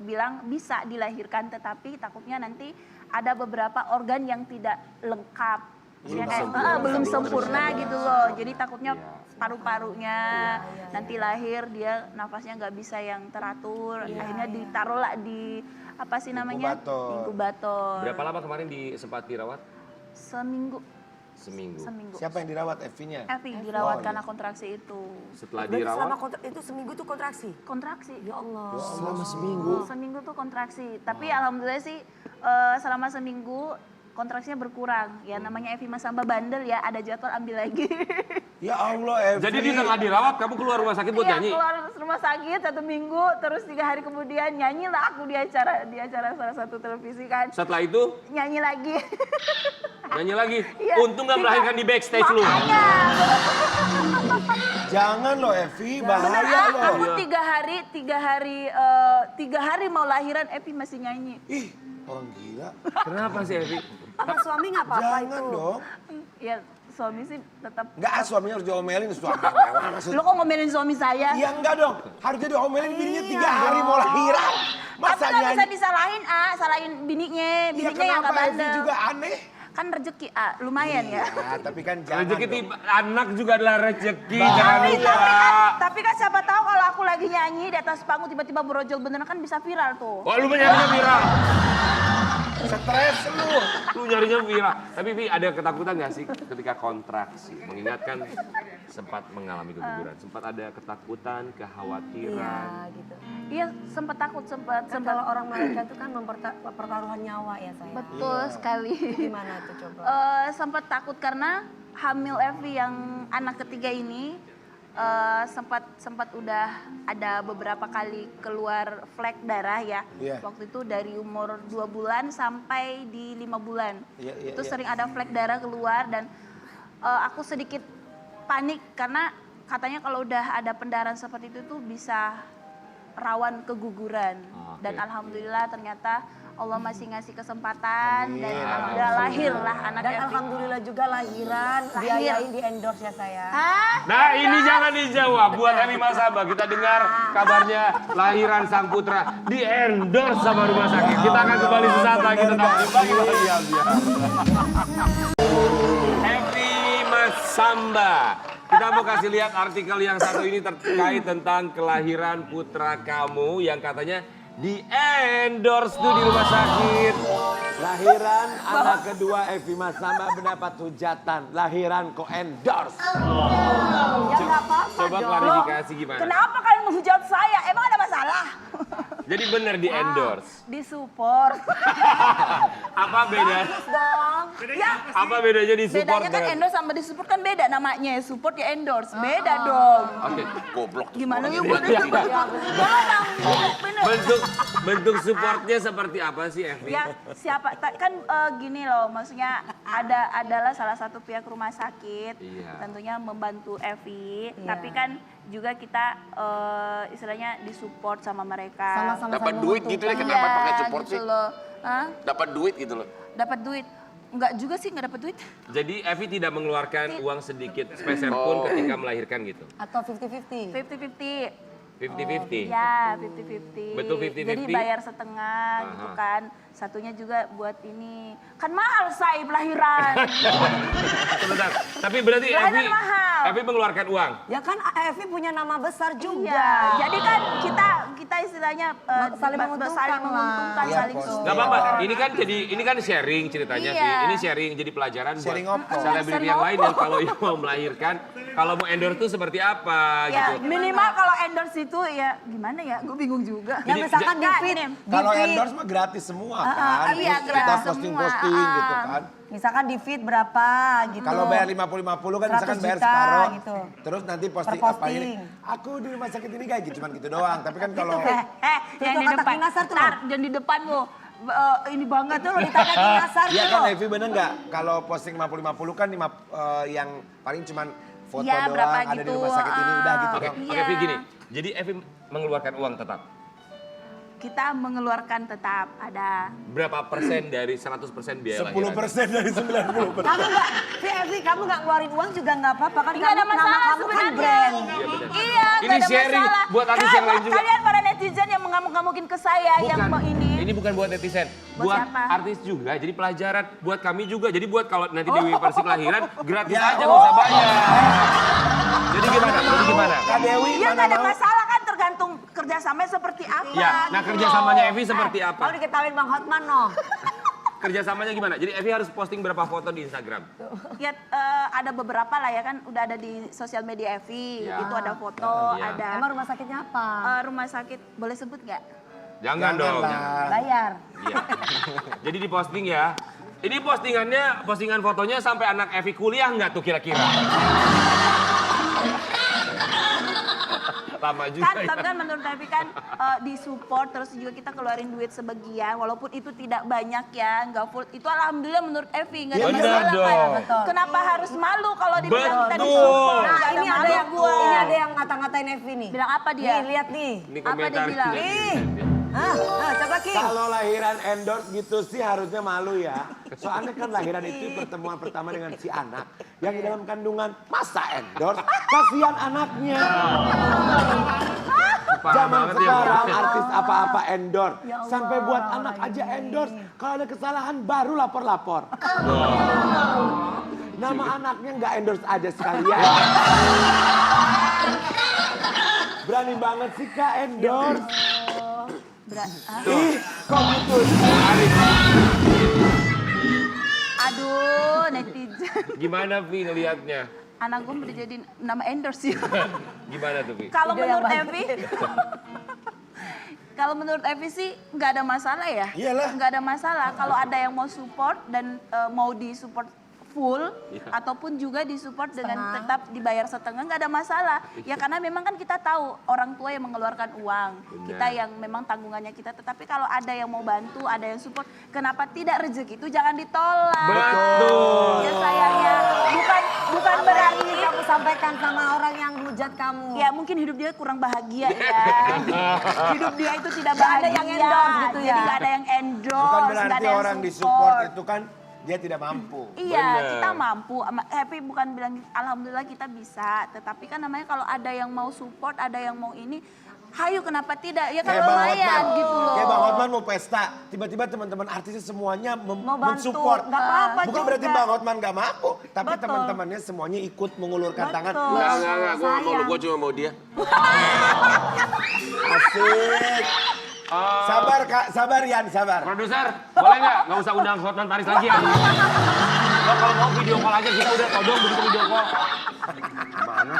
[SPEAKER 9] bilang bisa dilahirkan tetapi takutnya nanti ada beberapa organ yang tidak lengkap. Belum sempurna gitu loh. Jadi takutnya paru-parunya nanti lahir dia nafasnya nggak bisa yang teratur. Akhirnya ditaruhlah di apa sih namanya? Inkubator.
[SPEAKER 1] Berapa lama kemarin sempat dirawat?
[SPEAKER 9] Seminggu.
[SPEAKER 3] Siapa yang dirawat Evi-nya?
[SPEAKER 9] Evi dirawat karena kontraksi itu.
[SPEAKER 1] Setelah
[SPEAKER 2] Berarti
[SPEAKER 1] dirawat?
[SPEAKER 2] selama itu seminggu tuh kontraksi?
[SPEAKER 9] Kontraksi.
[SPEAKER 2] Ya Allah.
[SPEAKER 1] Selama seminggu?
[SPEAKER 9] Seminggu tuh kontraksi. Tapi alhamdulillah sih selama seminggu kontraksinya berkurang. Ya namanya Evi Masamba bandel ya, ada jadwal ambil lagi.
[SPEAKER 3] Ya Allah Evi.
[SPEAKER 1] Jadi di tengah dirawat kamu keluar rumah sakit buat nyanyi?
[SPEAKER 9] Iya keluar rumah sakit 1 minggu, terus 3 hari kemudian nyanyilah aku di acara salah satu televisi kan.
[SPEAKER 1] Setelah itu?
[SPEAKER 9] Nyanyi lagi.
[SPEAKER 1] Nyanyi lagi?
[SPEAKER 9] Iya,
[SPEAKER 1] Untung gak melahirkan di backstage lu.
[SPEAKER 9] Makanya.
[SPEAKER 3] Jangan loh Evi, bahaya loh.
[SPEAKER 9] Aku 3 hari mau lahiran Evi masih nyanyi.
[SPEAKER 3] Ih, orang gila.
[SPEAKER 1] Kenapa sih Evi?
[SPEAKER 2] Apa suami nggak apa-apa itu?
[SPEAKER 3] Jangan dong.
[SPEAKER 9] Ya suami sih tetap.
[SPEAKER 3] Enggak, suaminya harus diomelin suami.
[SPEAKER 9] Lo kok ngomelin suami saya?
[SPEAKER 3] Iya enggak dong, harusnya diomelin bininya 3 hari mau lahiran. Masa
[SPEAKER 9] Tapi nggak bisa disalahin, salahin bininya
[SPEAKER 3] Iya
[SPEAKER 9] yang nggak
[SPEAKER 3] kenapa Evi
[SPEAKER 9] bandel.
[SPEAKER 3] juga aneh?
[SPEAKER 9] Kan rezeki, lumayan ya.
[SPEAKER 3] Ya, tapi kan jangan
[SPEAKER 1] Rezeki
[SPEAKER 3] dong.
[SPEAKER 1] anak juga adalah rezeki, jangan lupa.
[SPEAKER 9] Tapi kan siapa tahu kalau aku lagi nyanyi di atas panggung tiba-tiba berojol beneran kan bisa viral tuh.
[SPEAKER 1] Wah lu nyarinya viral.
[SPEAKER 3] Stres lu.
[SPEAKER 1] Lu nyarinya viral. Tapi Vi ada ketakutan gak sih ketika kontraksi? Mengingatkan sempat mengalami keguguran. Sempat ada ketakutan, kekhawatiran.
[SPEAKER 2] Iya gitu.
[SPEAKER 9] Iya sempat takut, sempat.
[SPEAKER 2] Kalau orang melahirkan itu kan pertaruhan nyawa ya saya.
[SPEAKER 9] Betul sekali.
[SPEAKER 2] Gimana tuh coba?
[SPEAKER 9] Sempat takut karena hamil Evi yang anak ketiga ini sempat udah ada beberapa kali keluar flek darah ya. Waktu itu dari umur 2 bulan sampai di 5 bulan. Itu sering ada flek darah keluar dan aku sedikit panik karena katanya kalau udah ada pendarahan seperti itu tuh bisa rawan keguguran. Dan alhamdulillah ternyata Allah masih ngasih kesempatan dan alhamdulillah lahirlah anak
[SPEAKER 2] Dan
[SPEAKER 9] Evi.
[SPEAKER 2] alhamdulillah juga lahiran, biayain di endorse ya saya.
[SPEAKER 1] Nah ini jangan dijawab buat Evi Masamba. Kita dengar kabarnya lahiran sang putra di endorse sama rumah sakit. Kita akan kembali sesaat lagi tetap di Evi Masamba. Kita mau kasih lihat artikel yang satu ini terkait tentang kelahiran putra kamu yang katanya di endorse tuh di rumah sakit.
[SPEAKER 3] Lahiran anak kedua Evi Masamba mendapat hujatan. Lahiran kok endorse.
[SPEAKER 2] Ya nggak apa-apa
[SPEAKER 1] Coba
[SPEAKER 2] dong.
[SPEAKER 1] klarifikasi gimana?
[SPEAKER 9] Kenapa kalian menghujat saya? Emang ada masalah?
[SPEAKER 1] Jadi bener di endorse.
[SPEAKER 9] Disupport.
[SPEAKER 1] Apa beda?
[SPEAKER 2] Dong.
[SPEAKER 9] Ya,
[SPEAKER 1] Apa bedanya di support
[SPEAKER 9] bedanya kan
[SPEAKER 1] dengan-
[SPEAKER 9] endorse sama disupport kan beda namanya. Support ya endorse. Beda dong.
[SPEAKER 1] Oke.
[SPEAKER 4] Goblok.
[SPEAKER 9] Gimana yuk
[SPEAKER 1] Iya,
[SPEAKER 9] buat
[SPEAKER 1] iya.
[SPEAKER 9] itu? Bener.
[SPEAKER 1] Bentuk supportnya seperti apa sih, Evi?
[SPEAKER 9] Ya siapa kan gini loh, maksudnya adalah salah satu pihak rumah sakit,
[SPEAKER 1] Iya.
[SPEAKER 9] tentunya membantu Evi,
[SPEAKER 2] Iya.
[SPEAKER 9] tapi kan juga kita istilahnya disupport sama mereka.
[SPEAKER 2] Sama-sama
[SPEAKER 4] Dapat
[SPEAKER 2] saling
[SPEAKER 4] duit gitu deh,
[SPEAKER 2] menguntungkan.
[SPEAKER 4] kenapa pakai support
[SPEAKER 9] gitu
[SPEAKER 4] sih?
[SPEAKER 9] loh. Hah?
[SPEAKER 4] Dapat duit gitu loh.
[SPEAKER 9] Dapat duit? Enggak juga sih, enggak dapat duit.
[SPEAKER 1] Jadi Evi tidak mengeluarkan uang sedikit sepeser pun ketika melahirkan gitu.
[SPEAKER 2] Atau 50-50.
[SPEAKER 9] 50-50.
[SPEAKER 1] 50-50.
[SPEAKER 9] Ya, 50-50.
[SPEAKER 1] Betul 50-50?
[SPEAKER 9] Jadi bayar setengah gitu kan. Satunya juga buat ini. Kan mahal saya lahiran.
[SPEAKER 1] Sebentar. Tapi berarti
[SPEAKER 9] Lahiran
[SPEAKER 1] Evi,
[SPEAKER 9] mahal.
[SPEAKER 1] Evi mengeluarkan uang.
[SPEAKER 2] Ya kan Evi punya nama besar juga.
[SPEAKER 9] Iya. Jadi kan kita istilahnya
[SPEAKER 2] Saling menguntungkan
[SPEAKER 9] saling
[SPEAKER 2] lah.
[SPEAKER 9] menguntungkan,
[SPEAKER 3] Iya,
[SPEAKER 9] saling
[SPEAKER 3] Pos.
[SPEAKER 9] support.
[SPEAKER 1] Gak apa-apa. Ini kan sharing ceritanya,
[SPEAKER 9] Iya.
[SPEAKER 1] Vi. Ini sharing jadi pelajaran
[SPEAKER 3] Sharing
[SPEAKER 1] buat
[SPEAKER 3] apa?
[SPEAKER 1] selebriti
[SPEAKER 9] Sharing
[SPEAKER 1] yang lain
[SPEAKER 9] apa?
[SPEAKER 1] dan kalau yang mau melahirkan, kalau mau endorse tuh seperti apa
[SPEAKER 9] Ya,
[SPEAKER 1] gitu.
[SPEAKER 9] minimal kalau endorse itu ya gimana ya? Gue bingung juga.
[SPEAKER 2] Ya misalkan di
[SPEAKER 9] Nggak,
[SPEAKER 2] feed.
[SPEAKER 9] ini.
[SPEAKER 3] Kalau
[SPEAKER 2] di feed.
[SPEAKER 3] endorse mah gratis semua kan.
[SPEAKER 9] iya,
[SPEAKER 3] Terus kita
[SPEAKER 9] gratis
[SPEAKER 3] posting-posting
[SPEAKER 9] semua.
[SPEAKER 3] gitu kan.
[SPEAKER 2] Misalkan di feed berapa gitu.
[SPEAKER 3] Kalau bayar 50-50 kan
[SPEAKER 2] 100
[SPEAKER 3] misalkan bayar
[SPEAKER 2] juta
[SPEAKER 3] separuh.
[SPEAKER 2] gitu.
[SPEAKER 3] Terus nanti posting
[SPEAKER 2] Per
[SPEAKER 3] apa ini.
[SPEAKER 2] posting.
[SPEAKER 3] Aku di rumah sakit ini kayak gitu, cuman gitu doang. Tapi kan kalau
[SPEAKER 9] Yang di
[SPEAKER 2] kata
[SPEAKER 9] depan.
[SPEAKER 2] Kinasar tuh.
[SPEAKER 9] Ntar, yang di depan lo. Ini banget tuh lo ditanya Kinasar
[SPEAKER 3] Iya
[SPEAKER 2] tuh.
[SPEAKER 3] kan Evi bener nggak? Kalau posting 50-50 kan yang paling cuman foto
[SPEAKER 9] Iya,
[SPEAKER 3] doang
[SPEAKER 9] berapa
[SPEAKER 3] ada di
[SPEAKER 9] gitu,
[SPEAKER 3] rumah sakit ini udah gitu
[SPEAKER 1] Oke,
[SPEAKER 3] kan.
[SPEAKER 1] oke Vi gini. Jadi Evi mengeluarkan uang tetap.
[SPEAKER 9] Kita mengeluarkan tetap ada.
[SPEAKER 1] Berapa persen dari 100% biaya lahiran?
[SPEAKER 3] 10% dari 90%.
[SPEAKER 2] Kamu nggak, Evi kamu nggak ngeluarin uang juga nggak apa-apa kan
[SPEAKER 9] Nggak ada
[SPEAKER 2] nama
[SPEAKER 9] masalah
[SPEAKER 2] kamu kan
[SPEAKER 9] sebenarnya.
[SPEAKER 2] brand.
[SPEAKER 1] Iya, benar.
[SPEAKER 9] Iya,
[SPEAKER 1] Ini
[SPEAKER 9] nggak ada
[SPEAKER 1] sharing
[SPEAKER 9] masalah.
[SPEAKER 1] buat artis yang lain juga.
[SPEAKER 9] Kalian para netizen yang mengamuk-ngamukin ke saya, yang mau
[SPEAKER 1] Ini bukan buat netizen,
[SPEAKER 9] Buat
[SPEAKER 1] buat
[SPEAKER 9] siapa?
[SPEAKER 1] artis juga. Jadi pelajaran buat kami juga. Jadi buat kalau nanti Dewi Persik lahiran gratis
[SPEAKER 3] Ya,
[SPEAKER 1] aja nggak usah bayar. Jadi gimana?
[SPEAKER 3] Kak Dewi
[SPEAKER 9] Ya
[SPEAKER 3] mana
[SPEAKER 9] nggak ada
[SPEAKER 3] mau?
[SPEAKER 9] masalah kan, tergantung kerjasamanya seperti apa.
[SPEAKER 1] Ya, nah
[SPEAKER 9] gitu
[SPEAKER 1] kerjasamanya
[SPEAKER 9] loh.
[SPEAKER 1] Evi seperti
[SPEAKER 2] Kamu
[SPEAKER 1] apa?
[SPEAKER 2] diketawain Bang Hotman noh.
[SPEAKER 1] Kerjasamanya gimana? Jadi Evi harus posting berapa foto di Instagram?
[SPEAKER 9] Ya ada beberapa lah ya kan, udah ada di sosial media Evi.
[SPEAKER 1] Ya.
[SPEAKER 9] Itu ada foto,
[SPEAKER 1] Ya.
[SPEAKER 9] ada
[SPEAKER 2] Emang rumah sakitnya apa?
[SPEAKER 9] rumah sakit. Boleh sebut nggak?
[SPEAKER 1] Jangan dong.
[SPEAKER 3] Janganlah.
[SPEAKER 2] Bayar.
[SPEAKER 1] Iya. Jadi di posting ya. Ini postingan fotonya sampai anak Evi kuliah nggak tuh kira-kira? Lama juga
[SPEAKER 9] Kan,
[SPEAKER 1] ya.
[SPEAKER 9] tapi kan menurut Evi kan disupport, terus juga kita keluarin duit sebagian, walaupun itu tidak banyak ya, nggak full. Itu alhamdulillah menurut Evi, nggak ada
[SPEAKER 1] Bener
[SPEAKER 9] masalah
[SPEAKER 1] dong.
[SPEAKER 9] kan.
[SPEAKER 2] Betul.
[SPEAKER 9] Kenapa harus malu kalau dibilang kita
[SPEAKER 1] Betul.
[SPEAKER 9] disupport?
[SPEAKER 2] Nah
[SPEAKER 9] Nggak
[SPEAKER 2] ini ada
[SPEAKER 9] malu
[SPEAKER 2] yang
[SPEAKER 9] gua.
[SPEAKER 2] ini ada yang ngata-ngatain Evi nih.
[SPEAKER 9] Bilang apa dia?
[SPEAKER 2] Nih lihat nih.
[SPEAKER 1] Ini
[SPEAKER 9] Apa dia
[SPEAKER 1] komentar.
[SPEAKER 9] bilang?
[SPEAKER 2] Nih. Coba Kim.
[SPEAKER 3] Kalau lahiran endorse gitu sih harusnya malu ya. Soalnya kan lahiran itu pertemuan pertama dengan si anak yang di dalam kandungan. Masa endorse? Kasihan anaknya.
[SPEAKER 1] Parah
[SPEAKER 3] Zaman
[SPEAKER 1] banget ya.
[SPEAKER 3] sekarang artis apa-apa endorse.
[SPEAKER 2] Ya Allah,
[SPEAKER 3] Sampai buat anak aja endorse. Kalau ada kesalahan baru lapor-lapor. Nama anaknya nggak endorse aja sekalian. Berani banget sih Kak endorse. Ih, kok gitu?
[SPEAKER 9] Aduh, netizen.
[SPEAKER 1] Gimana Vi ngelihatnya?
[SPEAKER 9] Anak gue udah jadi nama endorse ya.
[SPEAKER 1] Gimana tuh Vi?
[SPEAKER 9] Kalau
[SPEAKER 2] Ide yang
[SPEAKER 9] menurut
[SPEAKER 2] bagus.
[SPEAKER 9] Evi, kalau menurut Evi sih nggak ada masalah ya.
[SPEAKER 3] Iyalah.
[SPEAKER 9] Nggak ada masalah. Kalau ada yang mau support dan mau disupport full
[SPEAKER 1] Iya.
[SPEAKER 9] ataupun juga disupport dengan
[SPEAKER 2] Setengah.
[SPEAKER 9] tetap dibayar setengah, nggak ada masalah. Ya karena memang kan kita tahu orang tua yang mengeluarkan uang, kita yang memang tanggungannya kita. Tetapi kalau ada yang mau bantu, ada yang support, kenapa tidak? Rezeki itu jangan ditolak.
[SPEAKER 1] Betul.
[SPEAKER 9] Ya sayangnya bukan
[SPEAKER 2] Apa yang
[SPEAKER 9] berarti
[SPEAKER 2] ingin kamu sampaikan sama orang yang hujat kamu?
[SPEAKER 9] ya mungkin hidup dia kurang bahagia ya. Hidup dia itu tidak
[SPEAKER 2] Nggak ada
[SPEAKER 9] bahagia.
[SPEAKER 2] yang endorse gitu ya?
[SPEAKER 9] Jadi nggak ada yang endorse,
[SPEAKER 3] Bukan
[SPEAKER 9] nggak
[SPEAKER 3] berarti
[SPEAKER 9] ada yang
[SPEAKER 3] orang disupport itu kan dia tidak mampu.
[SPEAKER 9] Iya,
[SPEAKER 1] Bener.
[SPEAKER 9] kita mampu. Happy bukan bilang alhamdulillah kita bisa. Tetapi kan namanya kalau ada yang mau support, ada yang mau ini, hayu kenapa tidak? Ya kan
[SPEAKER 3] Kayak Bang
[SPEAKER 9] lumayan
[SPEAKER 3] Hotman.
[SPEAKER 9] gitu loh.
[SPEAKER 3] Kayak Bang Hotman mau pesta, tiba-tiba teman-teman artisnya semuanya
[SPEAKER 2] Mau bantu,
[SPEAKER 3] mensupport.
[SPEAKER 2] nggak apa-apa
[SPEAKER 3] Bukan
[SPEAKER 2] juga.
[SPEAKER 3] berarti Bang Hotman nggak mampu, tapi
[SPEAKER 2] Betul.
[SPEAKER 3] teman-temannya semuanya ikut mengulurkan tangan.
[SPEAKER 2] Betul.
[SPEAKER 4] Enggak, gue mau lu, gue cuma mau dia.
[SPEAKER 3] Asik. Sabar Kak, sabar Yan, sabar.
[SPEAKER 1] Produser, boleh nggak usah undang Hotman Paris lagi ya? Lo kalau mau video call aja kita udah todong begitu video call. Gimana?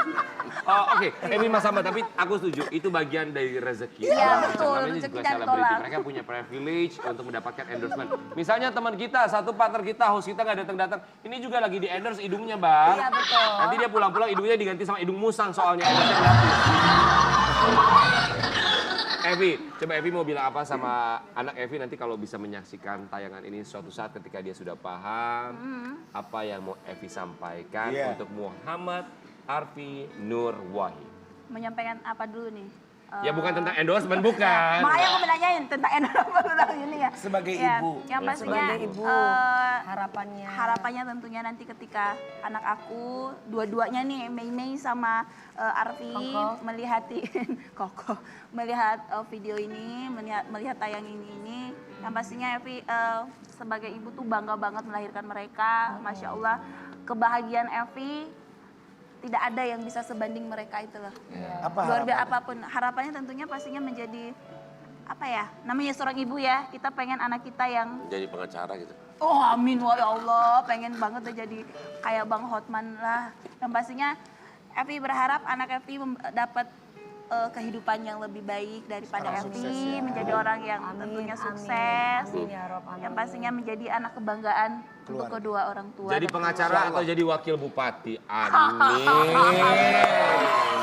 [SPEAKER 1] Oke, Emi Mas Samba, tapi aku setuju, itu bagian dari rezeki.
[SPEAKER 9] Iya, betul,
[SPEAKER 1] Namanya
[SPEAKER 9] rezeki
[SPEAKER 1] juga
[SPEAKER 9] dan
[SPEAKER 1] selebriti,
[SPEAKER 9] tolak.
[SPEAKER 1] mereka punya privilege untuk mendapatkan endorsement. Misalnya teman kita, satu partner kita, host kita nggak datang-datang, ini juga lagi di endorse hidungnya, Bang.
[SPEAKER 2] Iya, betul.
[SPEAKER 1] Nanti dia pulang-pulang hidungnya diganti sama hidung musang soalnya. Endorse-nya gratis. Evi, coba Evi mau bilang apa sama anak Evi nanti kalau bisa menyaksikan tayangan ini suatu saat ketika dia sudah paham apa yang mau Evi sampaikan untuk Muhammad Arfi Nur Wahid.
[SPEAKER 9] Menyampaikan apa dulu nih?
[SPEAKER 1] Ya bukan tentang endorsement, bukan.
[SPEAKER 9] Makanya aku menanyain tentang endorsement ini ya.
[SPEAKER 3] Sebagai
[SPEAKER 9] Ya,
[SPEAKER 3] ibu.
[SPEAKER 9] yang
[SPEAKER 1] Ya,
[SPEAKER 9] pastinya
[SPEAKER 2] sebagai ibu, harapannya.
[SPEAKER 9] harapannya tentunya nanti ketika anak aku dua-duanya nih Mei sama Arfi
[SPEAKER 2] Koko.
[SPEAKER 9] Koko melihat video ini, melihat tayang ini yang pastinya Evi sebagai ibu tuh bangga banget melahirkan mereka. Masya Allah, kebahagiaan Evi tidak ada yang bisa sebanding mereka itu loh.
[SPEAKER 3] Apa
[SPEAKER 9] Luar biasa
[SPEAKER 3] harapan?
[SPEAKER 9] apapun harapannya tentunya pastinya menjadi apa ya, namanya seorang ibu ya, kita pengen anak kita yang
[SPEAKER 4] Jadi pengacara gitu.
[SPEAKER 9] oh amin wa ya Allah, pengen banget udah jadi kayak Bang Hotman lah. Yang pastinya Evi berharap anak Evi dapat kehidupan yang lebih baik daripada Evi, menjadi orang yang tentunya sukses.
[SPEAKER 2] Amin ya Rob, amin.
[SPEAKER 9] Yang pastinya menjadi anak kebanggaan untuk kedua orang tua.
[SPEAKER 1] Jadi
[SPEAKER 9] dan
[SPEAKER 1] pengacara atau jadi wakil bupati? Amin.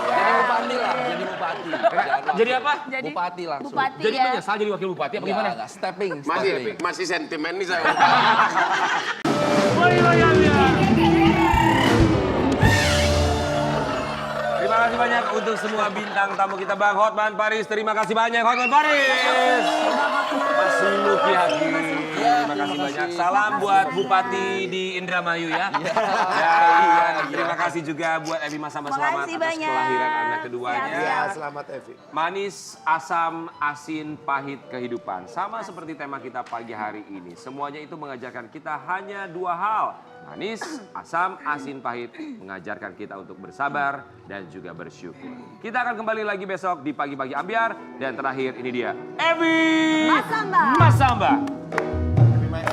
[SPEAKER 7] Jadi bupati lah, jadi bupati.
[SPEAKER 1] Jadi apa?
[SPEAKER 9] Jadi
[SPEAKER 7] Bupati langsung.
[SPEAKER 9] Bupati
[SPEAKER 1] Jadi
[SPEAKER 9] ya.
[SPEAKER 1] menyesal jadi wakil bupati apa gimana?
[SPEAKER 7] Enggak, stepping.
[SPEAKER 4] Masih sentimen nih saya.
[SPEAKER 1] Terima kasih banyak untuk semua bintang tamu kita, Bang Hotman Paris. Terima kasih banyak Hotman Paris. Mas Luki Hakim. Terima kasih banyak. Salam buat Bupati di Indramayu ya. Dan terima kasih juga buat Evi Mas Samba, selamat
[SPEAKER 9] Makasih
[SPEAKER 1] atas
[SPEAKER 9] banyak.
[SPEAKER 1] kelahiran anak keduanya.
[SPEAKER 3] Ya, selamat Evi.
[SPEAKER 1] Manis, asam, asin, pahit kehidupan. Sama seperti tema kita pagi hari ini. Semuanya itu mengajarkan kita hanya dua hal. Manis, asam, asin, pahit mengajarkan kita untuk bersabar dan juga bersyukur. Kita akan kembali lagi besok di Pagi-Pagi Ambiar. Dan terakhir ini dia, Evi
[SPEAKER 2] Mas Samba.
[SPEAKER 1] Mas Samba.
[SPEAKER 3] Evi Maya.